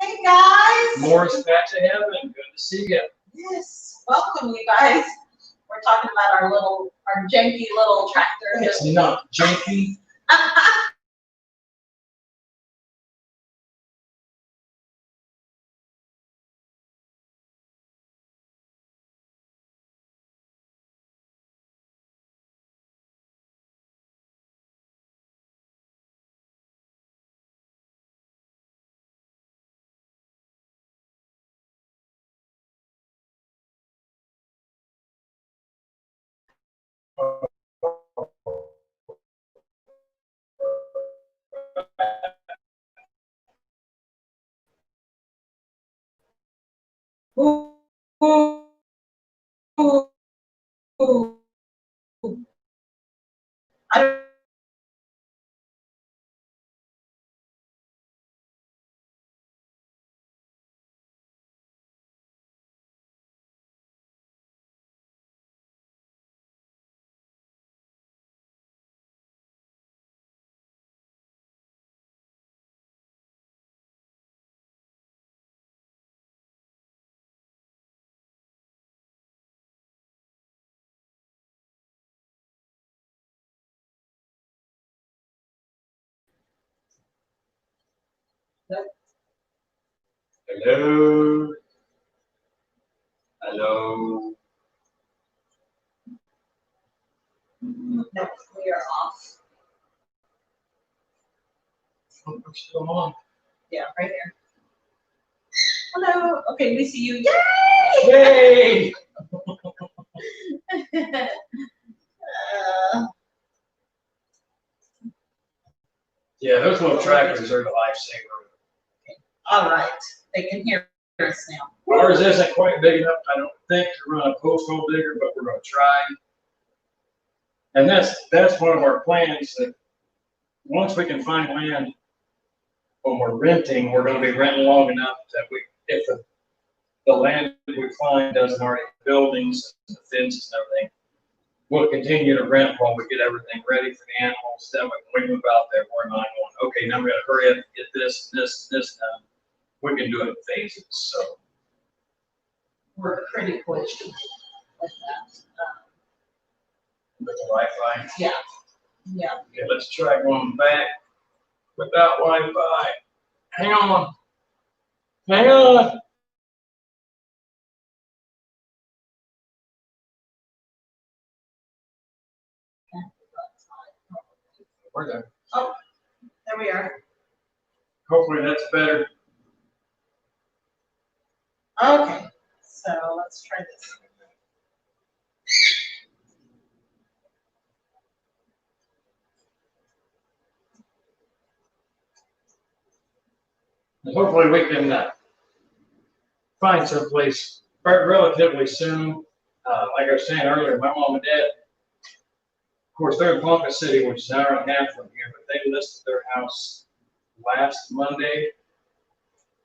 Speaker 2: Hey guys.
Speaker 1: Morris Patch of Heaven, good to see you.
Speaker 2: Yes, welcome you guys. We're talking about our janky little tractor.
Speaker 1: It's not janky.
Speaker 2: Ooh, ooh, ooh, ooh. I don't
Speaker 1: Hello. Hello.
Speaker 2: know. We are off.
Speaker 1: What's going on?
Speaker 2: Yeah, right here. Hello. Okay, we see you.
Speaker 1: Yay!
Speaker 2: Yay!
Speaker 1: Yeah, those little tractors are the lifesaver.
Speaker 2: All right, they can hear us now.
Speaker 1: Ours isn't quite big enough, I don't think, to run a post hole digger, but we're gonna try. And that's one of our plans, that once we can find land when we're renting, we're gonna be renting long enough that if the land we find doesn't already have buildings, and the fences and everything, we'll continue to rent while we get everything ready for the animals. That way, when we move out there, we're not going, okay, now we gotta hurry up and get this, this, this done. We can do it in phases, so.
Speaker 2: We're pretty quick with that.
Speaker 1: With the Wi-Fi.
Speaker 2: Yeah.
Speaker 1: Okay, let's try going back without Wi-Fi. Hang on. Hang on. We're there.
Speaker 2: Oh, there we are.
Speaker 1: Hopefully that's better.
Speaker 2: Okay, so let's try this.
Speaker 1: And hopefully we can find some place relatively soon. Like I was saying earlier, my mom and dad, of course, they're in Ponca City, which is an hour and a half from here, but they listed their house last Monday,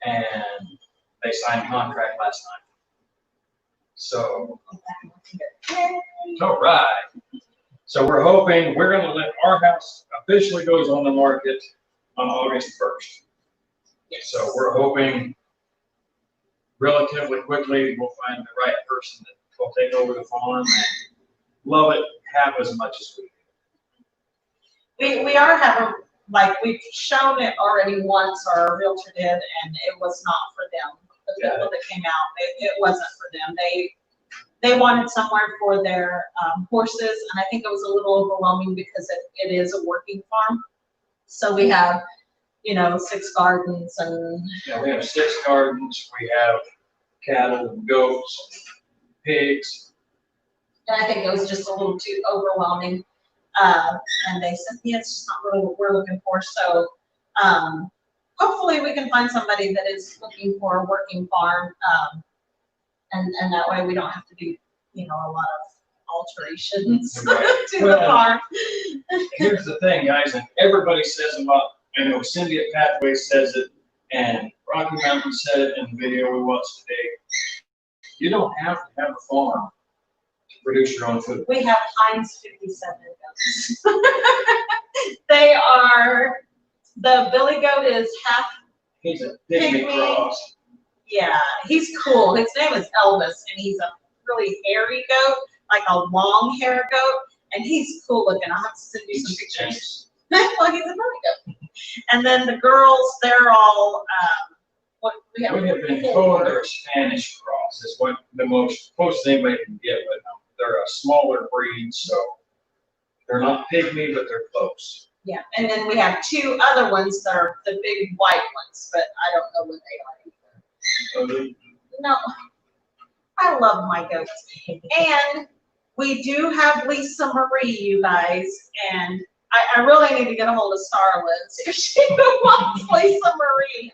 Speaker 1: and they signed a contract last night. So, all right. So we're hoping we're going to let our house officially goes on the market on August 1st. So we're hoping relatively quickly we'll find the right person that will take over the farm and love it half as much as we do.
Speaker 2: We are having, like, we've shown it already once, our realtor did, and it was not for them. The people that came out, it wasn't for them. They wanted somewhere for their horses, and I think it was a little overwhelming because it is a working farm. So we have, 6 gardens and.
Speaker 1: Yeah, we have 6 gardens, we have cattle and goats, and pigs.
Speaker 2: And I think it was just a little too overwhelming. And they said, yeah, it's just not really what we're looking for. So hopefully we can find somebody that is looking for a working farm. And that way we don't have to do, a lot of alterations
Speaker 1: Right.
Speaker 2: to the farm.
Speaker 1: Here's the thing, guys, and everybody says about I know Cindy at Pathway says it, and Rocky Mountain said it in the video we watched today. You don't have to have a farm to produce your own food.
Speaker 2: We have Heinz 57 goats. They are, the Billy goat is half,
Speaker 1: He's a pygmy
Speaker 2: Pygmy.
Speaker 1: cross.
Speaker 2: yeah, he's cool. His name is Elvis, and he's a really hairy goat, like a long hair goat, and he's cool looking. I'll have to send you some pictures. Well, he's a Billy goat. And then the girls, they're all, what we have.
Speaker 1: We have been told they're a Spanish cross, is what the most closest anybody can get with them. They're a smaller breed, so they're not pygmy, but they're close.
Speaker 2: Yeah, and then we have two other ones that are the big white ones, but I don't know what they are either.
Speaker 1: So they-
Speaker 2: No, I love my goats. And we do have Lisa Marie, you guys, and I really need to get a hold of Starla and see if she wants Lisa Marie.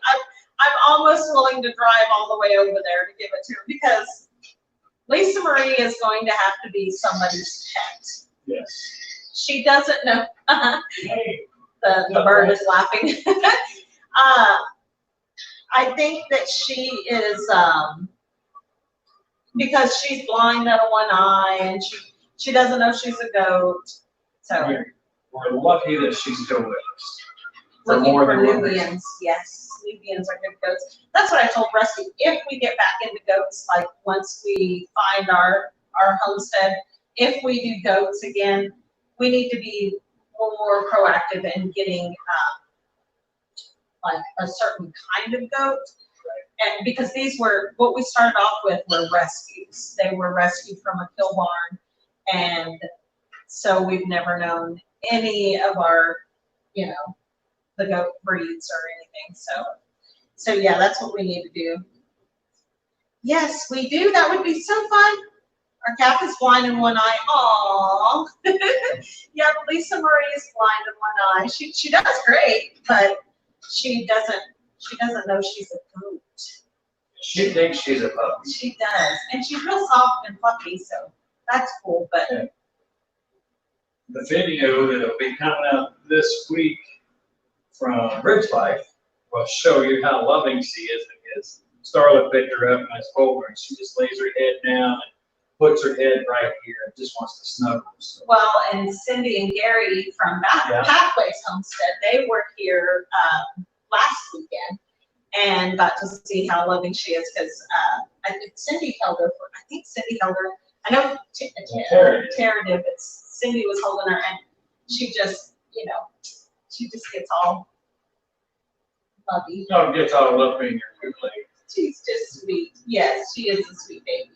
Speaker 2: I'm almost willing to drive all the way over there to give it to her because Lisa Marie is going to have to be somebody's pet.
Speaker 1: Yes.
Speaker 2: She doesn't know.
Speaker 1: Hey,
Speaker 2: The bird is laughing. I think that she is, because she's blind out of one eye and she doesn't know she's a goat. So
Speaker 1: we're lucky that she's still with us. For
Speaker 2: looking
Speaker 1: more
Speaker 2: for
Speaker 1: than one reason.
Speaker 2: Nubians, yes, Nubians are good goats. That's what I told Rusty. If we get back into goats, like once we find our homestead, if we do goats again, we need to be more proactive in getting like a certain kind of goat. And because these were, what we started off with were rescues. They were rescued from a kill barn. And so we've never known any of our, you know, the goat breeds or anything. So yeah, that's what we need to do. Yes, we do. That would be so fun. Our calf is blind in one eye. Aww. Yeah, Lisa Marie is blind in one eye. She does great, but she doesn't know she's a goat.
Speaker 1: She thinks she's a puppy.
Speaker 2: She does, and she's real soft and fluffy, so that's cool. But
Speaker 1: The video that'll be coming out this week from Bridge Life will show you how loving she is. Because Starla picked her up and I spoke her, and she just lays her head down and puts her head right here and just wants to snuggle. So,
Speaker 2: well, and Cindy and Gary from
Speaker 1: Yeah.
Speaker 2: Pathways Homestead, they were here last weekend and got to see how loving she is because I think Cindy held her. I know Tara did, but Cindy was holding her, and she just, you know, she just gets all lovey.
Speaker 1: no, gets all up in your good leg.
Speaker 2: She's just sweet. Yes, she is a sweet baby.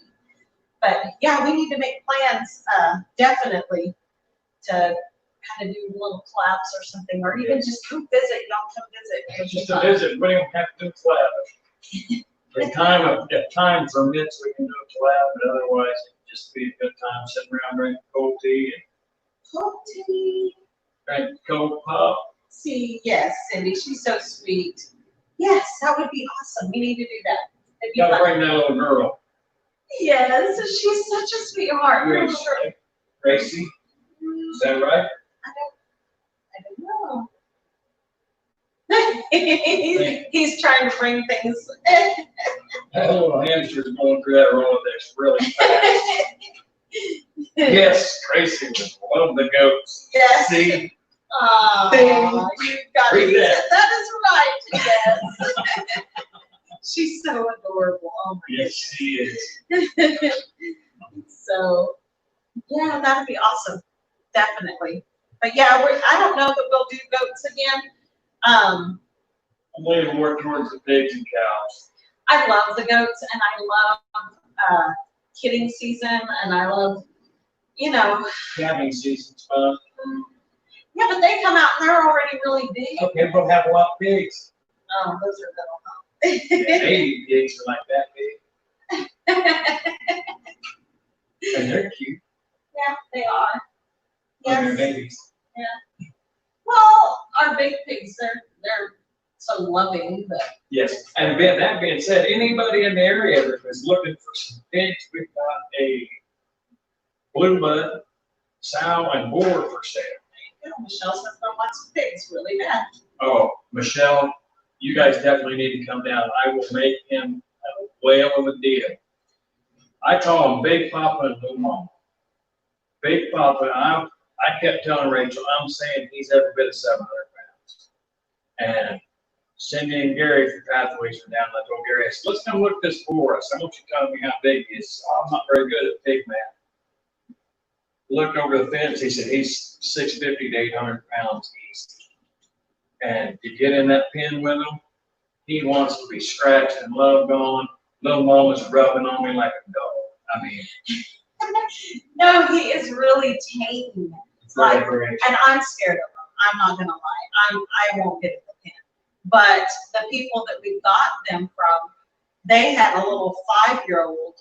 Speaker 2: But yeah, we need to make plans, definitely, to kind of do little collabs or something, or even just come visit. Y'all come visit.
Speaker 1: Just a visit, we don't have to do collab. If time permits, we can do a collab, but otherwise, it'd just be a good time sitting around drinking cold tea
Speaker 2: Talk to me.
Speaker 1: and drinking cold pop.
Speaker 2: See, yes, Cindy, she's so sweet. Yes, that would be awesome. We need to do that. It'd be
Speaker 1: Gotta
Speaker 2: fun.
Speaker 1: bring that little girl.
Speaker 2: Yes, she's such a sweetheart.
Speaker 1: Gracie, is that right?
Speaker 2: I don't know. He's trying to bring things.
Speaker 1: That little hamster's going through that Rolodex really fast. Yes, Gracie was one of the goats.
Speaker 2: Yes.
Speaker 1: See,
Speaker 2: Oh, you got
Speaker 1: Read
Speaker 2: it.
Speaker 1: that.
Speaker 2: That is right. Yes. She's so adorable. Oh my
Speaker 1: yes, she is.
Speaker 2: goodness. So, yeah, that'd be awesome. Definitely. But yeah, I don't know that we'll do goats again.
Speaker 1: I'm leaning more towards the pigs and cows.
Speaker 2: I love the goats, and I love kidding season, and I love, you know.
Speaker 1: Calving season's fun.
Speaker 2: Yeah, but they come out and they're already really big.
Speaker 1: Okay, we'll have a lot of pigs.
Speaker 2: Oh, those are little, huh?
Speaker 1: Yeah, 80 pigs are like that big. And they're cute.
Speaker 2: Yeah, they are.
Speaker 1: When they're
Speaker 2: Yes.
Speaker 1: babies.
Speaker 2: Well, our big pigs, they're so loving, but
Speaker 1: Yes, and that being said, anybody in the area that is looking for some pigs, we've got a blue bud, sow, and boar for sale.
Speaker 2: you know, Michelle says there wants pigs really bad.
Speaker 1: Oh, Michelle, you guys definitely need to come down. I will make him a whale of a deal. I call him Big Papa and Little Mama. Big Papa, I kept telling Rachel, I'm saying he's every bit of 700 pounds. And Cindy and Gary from Pathways were down. I told Gary, I said, let's come look this for us. I want you to tell me how big he is. I'm not very good at big math. Looked over the fence. He said he's 650 to 800 pounds easy. And to get in that pen with him, he wants to be scratched and loved on. Little Mama's rubbing on me like a dog. I mean,
Speaker 2: No, he is really tame. Like,
Speaker 1: very,
Speaker 2: and I'm scared of him. I'm not gonna lie. I won't get in the pen. But the people that we got them from, they had a little 5-year-old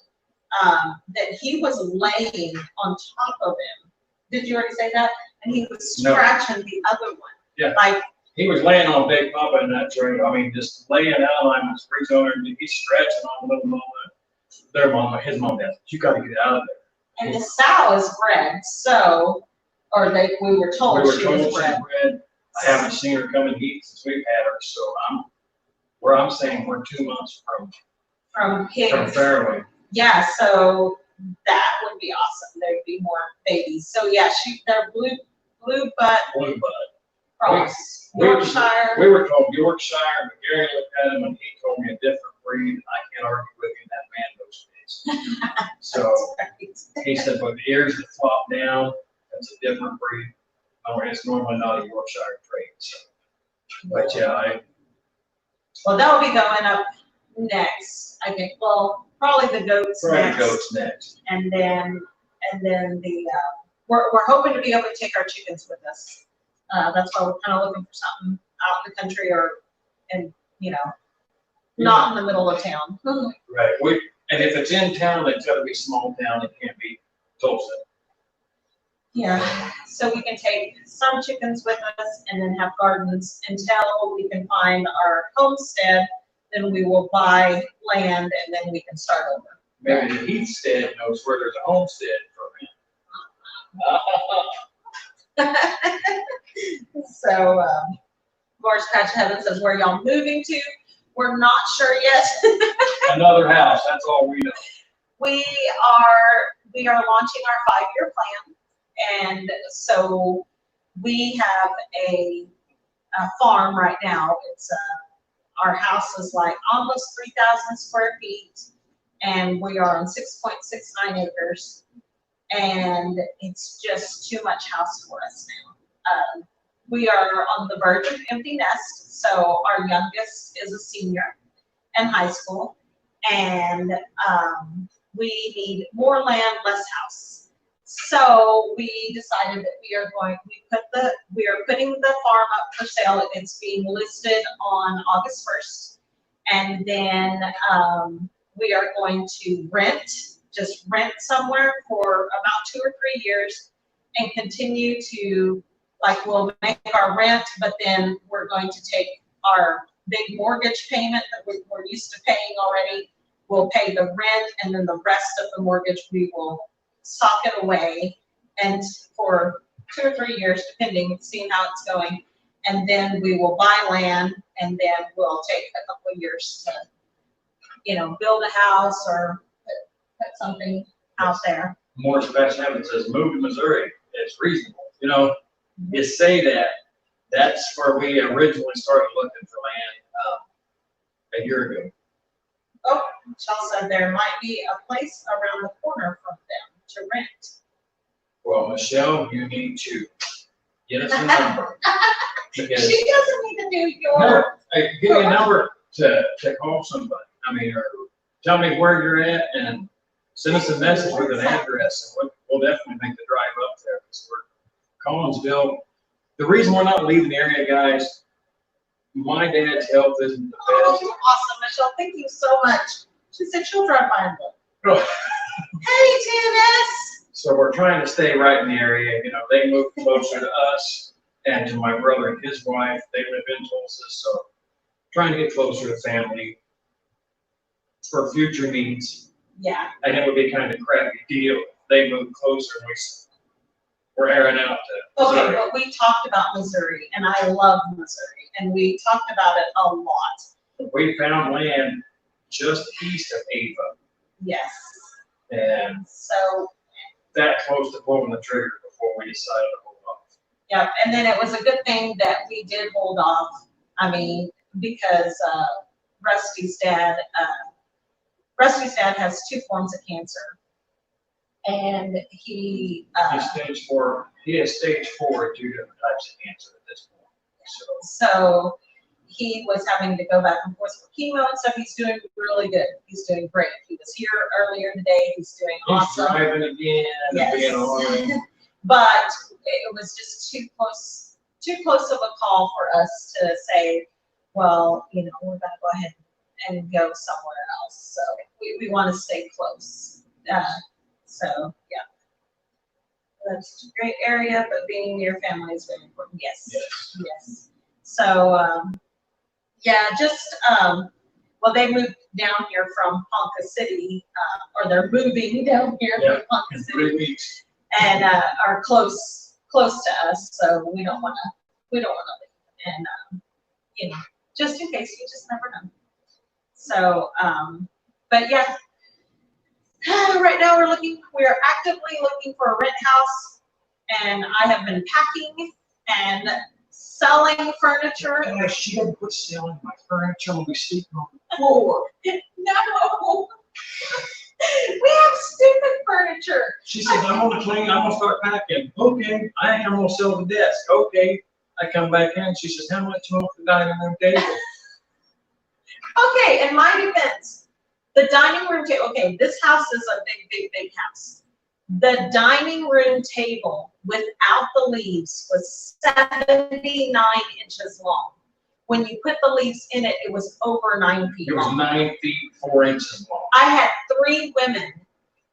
Speaker 2: that he was laying on top of him. Did you already say that? And he was
Speaker 1: No.
Speaker 2: scratching the other one.
Speaker 1: Yeah.
Speaker 2: Like,
Speaker 1: he was laying on Big Papa in that tree. I mean, just laying out on his freeze on her, and he's stretching on Little Mama. Their mama, his mom does. You gotta get out of there.
Speaker 2: and the sow is bred, so, or we were told
Speaker 1: We were
Speaker 2: she
Speaker 1: told
Speaker 2: was
Speaker 1: she's
Speaker 2: bred.
Speaker 1: bred. I haven't seen her come in heat since we've had her, so I'm saying we're 2 months
Speaker 2: From
Speaker 1: from
Speaker 2: pigs.
Speaker 1: Fairway.
Speaker 2: Yeah, so that would be awesome. There'd be more babies. So yeah, they're blue butt
Speaker 1: Blue Bud.
Speaker 2: cross.
Speaker 1: We-
Speaker 2: Yorkshire.
Speaker 1: We were told Yorkshire, but Gary looked at him and he told me a different breed. I can't argue with him, that man knows things. So he said, but the ears that flop down, that's a different breed. Oh, it's normally not a Yorkshire trait, so. But yeah,
Speaker 2: Well, that'll be going up next, I think. Well, probably the goats
Speaker 1: probably
Speaker 2: next.
Speaker 1: goats next.
Speaker 2: And then the, we're hoping to be able to take our chickens with us. That's why we're kind of looking for something out in the country or, not in the middle of town.
Speaker 1: Right, and if it's in town, it's gotta be small town, it can't be Tulsa.
Speaker 2: Yeah, so we can take some chickens with us and then have gardens until we can find our homestead. Then we will buy land and then we can start over.
Speaker 1: Maybe the Heathstead knows where there's a homestead for him.
Speaker 2: So, Morris Patch Heaven says, where y'all moving to? We're not sure yet.
Speaker 1: Another house, that's all we know.
Speaker 2: We are launching our 5-year plan. And so we have a farm right now. It's our house is like almost 3,000 square feet and we are on 6.69 acres. And it's just too much house for us now. We are on the verge of empty nest. So our youngest is a senior in high school. And we need more land, less house. So we decided that we are putting the farm up for sale. It's being listed on August 1st. And then we are going to just rent somewhere for about 2 or 3 years and continue to, like, we'll make our rent, but then we're going to take our big mortgage payment that we're used to paying already. We'll pay the rent, and then the rest of the mortgage, we will sock it away, and for 2 or 3 years, depending, seeing how it's going. And then we will buy land, and then we'll take a couple of years to, build a house or put something out there.
Speaker 1: Morris Patch Heaven says, move to Missouri, it's reasonable. You say that, that's where we originally started looking for land a year ago.
Speaker 2: Oh, Michelle said there might be a place around the corner from them to rent.
Speaker 1: Well, Michelle, you need to get us a number. Because,
Speaker 2: She doesn't need to do
Speaker 1: no,
Speaker 2: your,
Speaker 1: hey, give me a number to call somebody. I mean, or tell me where you're at and send us a message with an address, and we'll definitely make the drive up there. Because we're Collinsville. The reason we're not leaving the area, guys, my dad's health isn't the
Speaker 2: oh,
Speaker 1: best.
Speaker 2: awesome, Michelle, thank you so much. She said she'll drive by and look.
Speaker 1: Oh.
Speaker 2: Hey, Janice.
Speaker 1: So we're trying to stay right in the area. They moved closer to us and to my brother and his wife. They live in Tulsa, so trying to get closer to family for future needs.
Speaker 2: Yeah,
Speaker 1: And it would be kind of a crappy deal if they moved closer and we're airing out to
Speaker 2: Okay,
Speaker 1: Missouri.
Speaker 2: but we talked about Missouri, and I love Missouri, and we talked about it a lot.
Speaker 1: We found land just east of Ava,
Speaker 2: Yes.
Speaker 1: and
Speaker 2: So,
Speaker 1: that close to pulling the trigger before we decided to hold off.
Speaker 2: yeah, and then it was a good thing that we did hold off. I mean, because Rusty's dad has 2 forms of cancer, and he
Speaker 1: He's stage 4, he has stage 4 of 2 different types of cancer at this point.
Speaker 2: so he was having to go back and forth for chemo and stuff. He's doing really good. He's doing great. He was here earlier today. He's doing
Speaker 1: He's
Speaker 2: awesome.
Speaker 1: driving again and
Speaker 2: Yes.
Speaker 1: being on.
Speaker 2: But it was just too close of a call for us to say, well, you know, we're gonna go ahead and go somewhere else. So we want to stay close. So yeah, that's a great area, but being near family is very important. Yes.
Speaker 1: Yes.
Speaker 2: Yes. So yeah, just well, they moved down here from Ponca City, or they're moving down here
Speaker 1: Yeah.
Speaker 2: from Ponca
Speaker 1: In
Speaker 2: City,
Speaker 1: 3 weeks.
Speaker 2: and are close to us, so we don't want to leave. And you know, just in case, you just never know. So but yeah, right now we are actively looking for a rent house, and I have been packing and selling furniture.
Speaker 1: And she didn't quit selling my furniture when we sleep on the floor.
Speaker 2: No. We have stupid furniture.
Speaker 1: She says, I'm gonna clean, I'm gonna start packing. Okay, I am gonna sell the desk. Okay. I come back in, she says, how much you want for the dining room table?
Speaker 2: Okay, in my defense, the dining room table, okay, this house is a big house. The dining room table without the leaves was 79 inches long. When you put the leaves in it, it was over 9 feet
Speaker 1: It was
Speaker 2: long.
Speaker 1: 9 feet, 4 inches long.
Speaker 2: I had 3 women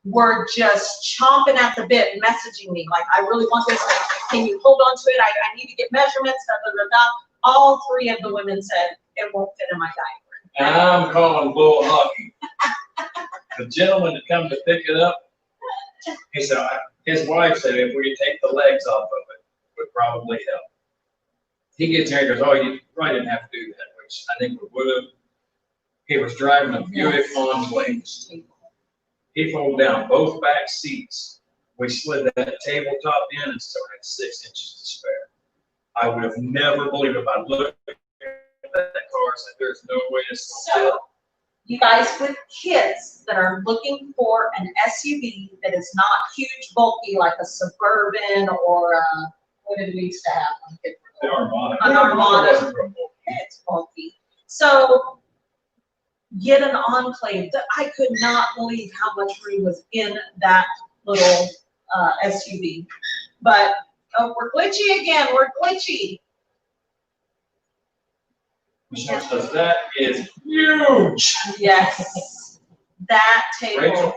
Speaker 2: were just chomping at the bit, messaging me, like, I really want this, can you hold on to it, I need to get measurements, da, da, da, da. All 3 of the women said, it won't fit in my dining room.
Speaker 1: And I'm calling bull hockey. The gentleman that come to pick it up, he said, his wife said if we could take the legs off of it, would probably help. He gets there and goes, oh, you probably didn't have to do that, which I think we would have. He was driving a Buick Enclave. He folded down both back seats. We slid that tabletop in and still had 6 inches to spare. I would have never believed if I looked at that car and said, there's no way this will fit.
Speaker 2: So, you guys with kids that are looking for an SUV that is not huge, bulky, like a Suburban or what did we used to have when kids were
Speaker 1: The
Speaker 2: little?
Speaker 1: Armada.
Speaker 2: An
Speaker 1: The
Speaker 2: Armada.
Speaker 1: wasn't real bulky.
Speaker 2: It's bulky. So, get an Enclave. I could not believe how much room was in that little SUV. But, oh, we're glitchy again, we're glitchy.
Speaker 1: Michelle says, that is huge.
Speaker 2: Yes, that table.
Speaker 1: Rachel,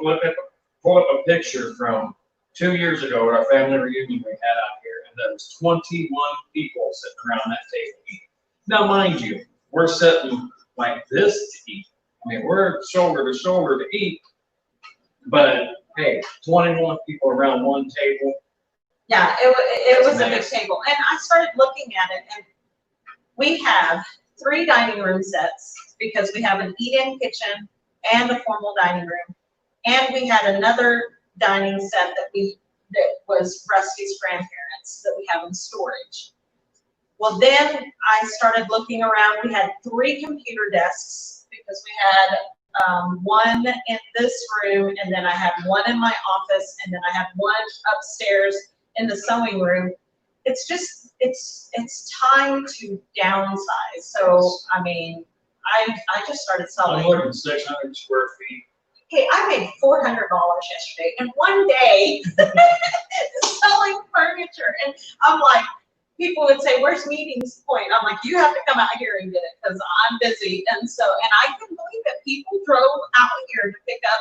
Speaker 1: pull up a picture from 2 years ago at our family reunion we had out here, and there was 21 people sitting around that table eating. Now, mind you, we're sitting like this to eat. I mean, we're shoulder to shoulder to eat, but hey, 21 people around one table.
Speaker 2: Yeah, it was a big
Speaker 1: Nice.
Speaker 2: table, and I started looking at it, and we have 3 dining room sets, because we have an eat-in kitchen and a formal dining room, and we had another dining set that was Rusty's grandparents that we have in storage. Well, then I started looking around. We had 3 computer desks, because we had one in this room, and then I had one in my office, and then I had one upstairs in the sewing room. It's just, it's time to downsize. So, I mean, I just started
Speaker 1: I'm
Speaker 2: selling.
Speaker 1: looking 600 square feet.
Speaker 2: Hey, I made $400 yesterday in one day selling furniture. And I'm like, people would say, where's Meetings Point? I'm like, you have to come out here and get it, because I'm busy. And so, and I couldn't believe it. People drove out here to pick up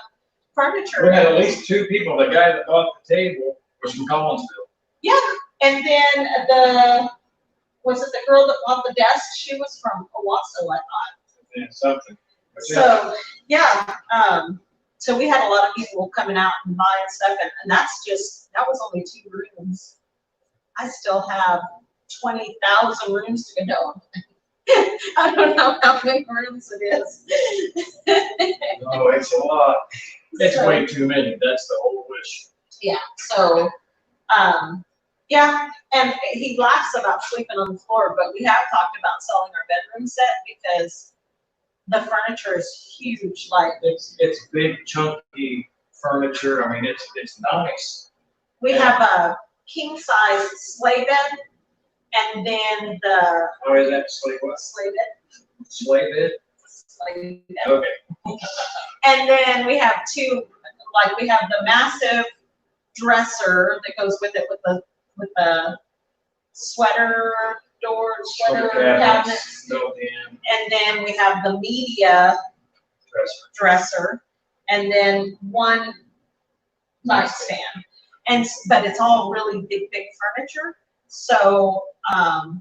Speaker 2: furniture.
Speaker 1: We had at least 2 people. The guy that bought the table was from Collinsville.
Speaker 2: Yeah, and then was it the girl that bought the desk? She was from Owasso, I thought.
Speaker 1: Yeah, something. But yeah,
Speaker 2: So, yeah, so we had a lot of people coming out and buying stuff, and that was only 2 rooms. I still have 20,000 rooms to go. I don't know how many rooms it is.
Speaker 1: Oh, it's a lot. It's
Speaker 2: So,
Speaker 1: way too many. That's the whole wish.
Speaker 2: yeah, so, yeah, and he laughs about sleeping on the floor, but we have talked about selling our bedroom set because the furniture is huge, like,
Speaker 1: It's big, chunky furniture. I mean, it's nice.
Speaker 2: we have a king size sleigh bed, and then the
Speaker 1: How is that sleigh what?
Speaker 2: sleigh bed,
Speaker 1: Sleigh bed?
Speaker 2: sleigh bed.
Speaker 1: Okay.
Speaker 2: And then we have two, like, we have the massive dresser that goes with it with the sweater door, sweater cabinets.
Speaker 1: Built in
Speaker 2: And then we have the media dresser, and then one nightstand. But it's all really big furniture. So, I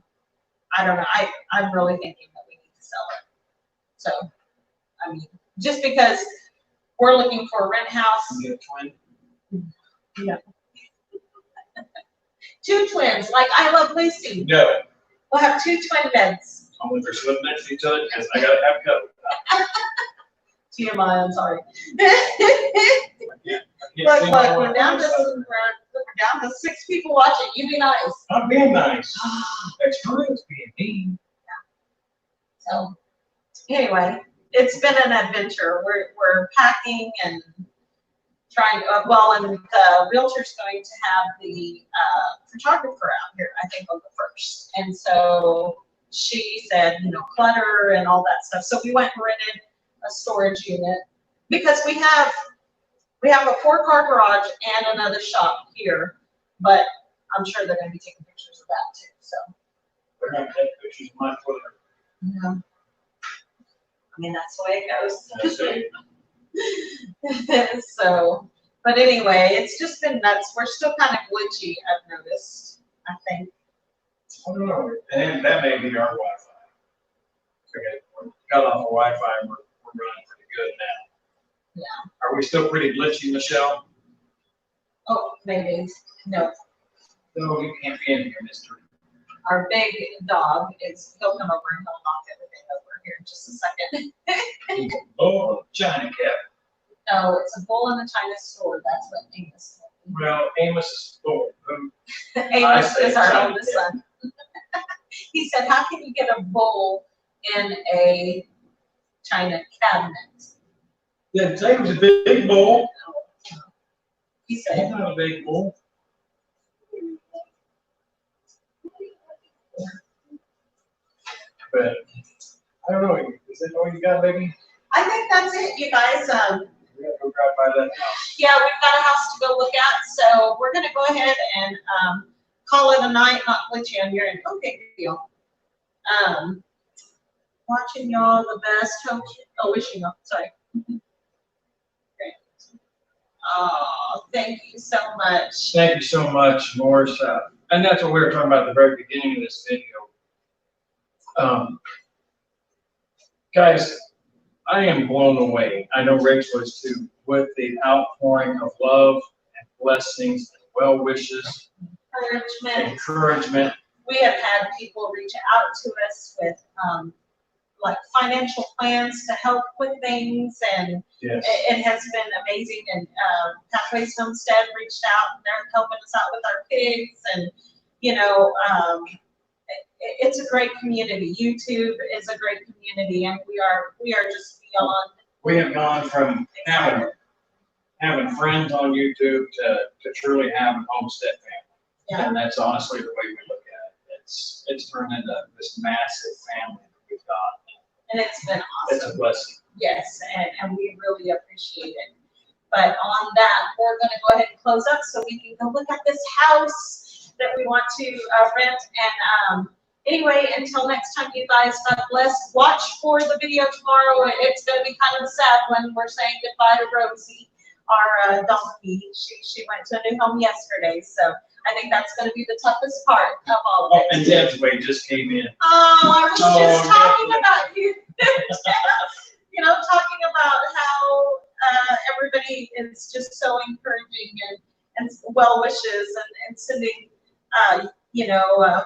Speaker 2: don't know, I'm really thinking that we need to sell it. So, I mean, just because we're looking for a rent house.
Speaker 1: You get a twin?
Speaker 2: No. Two twins, like I Love Lucy.
Speaker 1: No.
Speaker 2: We'll have two twin beds.
Speaker 1: Only if they're living next to each other because I gotta have cover.
Speaker 2: TMI, I'm sorry.
Speaker 1: I can't
Speaker 2: Look,
Speaker 1: see my
Speaker 2: we're
Speaker 1: wife
Speaker 2: down
Speaker 1: on
Speaker 2: to,
Speaker 1: the side.
Speaker 2: we're down to 6 people watching. You be nice.
Speaker 1: I'm being nice. That's true. It's being mean.
Speaker 2: So, anyway, it's been an adventure. We're packing and trying, and the realtor's going to have the photographer out here, I think, on the 1st. And so she said, clutter and all that stuff. So we went and rented a storage unit because we have a 4-car garage and another shop here, but I'm sure they're going to be taking pictures of that too. So,
Speaker 1: They're gonna take pictures of my Twitter.
Speaker 2: yeah. I mean, that's the way it goes.
Speaker 1: That's it.
Speaker 2: So, but anyway, it's just been nuts. We're still kind of glitchy, I've noticed, I think.
Speaker 1: I don't know. And that may be our Wi-Fi. Okay, we got off the Wi-Fi and we're running pretty good now.
Speaker 2: Yeah.
Speaker 1: Are we still pretty glitchy, Michelle?
Speaker 2: Oh, maybe. No.
Speaker 1: No, you can't be in here, mister.
Speaker 2: Our big dog he'll come over and he'll knock everything over here in just a second.
Speaker 1: Oh, China cat.
Speaker 2: No, it's a bull in a China store. That's what Amos told me.
Speaker 1: Well, Amos is full.
Speaker 2: Amos
Speaker 1: say
Speaker 2: is our
Speaker 1: China
Speaker 2: oldest
Speaker 1: cat.
Speaker 2: son. He said, how can you get a bull in a China cabinet?
Speaker 1: Yeah, say it was a big bull.
Speaker 2: He
Speaker 1: He's
Speaker 2: said,
Speaker 1: not a big bull. But I don't know. Is that all you got, baby?
Speaker 2: I think that's it, you guys.
Speaker 1: We gotta go drive by that house.
Speaker 2: Yeah, we've got a house to go look at, so we're gonna go ahead and call it a night, not glitchy on your end. Okay, good deal. Watching y'all the best. Wishing y'all, sorry. Great. Oh, thank you so much.
Speaker 1: Thank you so much, Morris. And that's what we were talking about at the very beginning of this video. Guys, I am blown away. I know Rachel is too, with the outpouring of love and blessings and well wishes, encouragement.
Speaker 2: We have had people reach out to us with like financial plans to help with things, and
Speaker 1: Yes.
Speaker 2: it has been amazing. And Pathways Homestead reached out, and they're helping us out with our pigs, and it's a great community. YouTube is a great community, and we are just beyond.
Speaker 1: We have gone from having friends on YouTube to truly having homestead family.
Speaker 2: Yeah.
Speaker 1: And that's honestly the way we look at it. It's turned into this massive family that we've got.
Speaker 2: And it's been
Speaker 1: It's
Speaker 2: awesome.
Speaker 1: a blessing.
Speaker 2: Yes, and we really appreciate it. But on that, we're gonna go ahead and close up so we can go look at this house that we want to rent. And anyway, until next time, you guys, God bless. Watch for the video tomorrow. It's gonna be kind of sad when we're saying goodbye to Rosie, our donkey. She went to a new home yesterday, so I think that's gonna be the toughest part of all of
Speaker 1: Oh,
Speaker 2: it.
Speaker 1: and Deb's way just came in.
Speaker 2: Oh, I was
Speaker 1: Oh,
Speaker 2: just
Speaker 1: yeah.
Speaker 2: talking about you. Talking about how everybody is just so encouraging and well wishes and sending you know,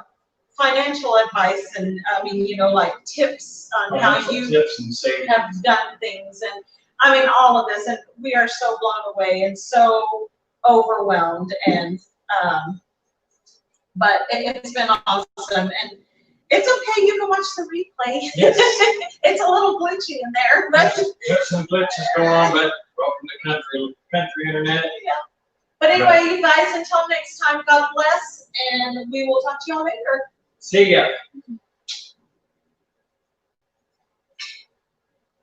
Speaker 2: financial advice and, I mean, you know, like tips on how
Speaker 1: Financial
Speaker 2: you
Speaker 1: tips and savings.
Speaker 2: have done things, and I mean, all of this, and we are so blown away and so overwhelmed, and, but it's been awesome, and it's okay, you can watch the replay.
Speaker 1: Yes.
Speaker 2: It's a little glitchy in there, but.
Speaker 1: There's some glitches going on, but welcome to country internet.
Speaker 2: Yeah. But anyway, you guys, until next time, God bless, and we will talk to y'all later.
Speaker 1: See ya.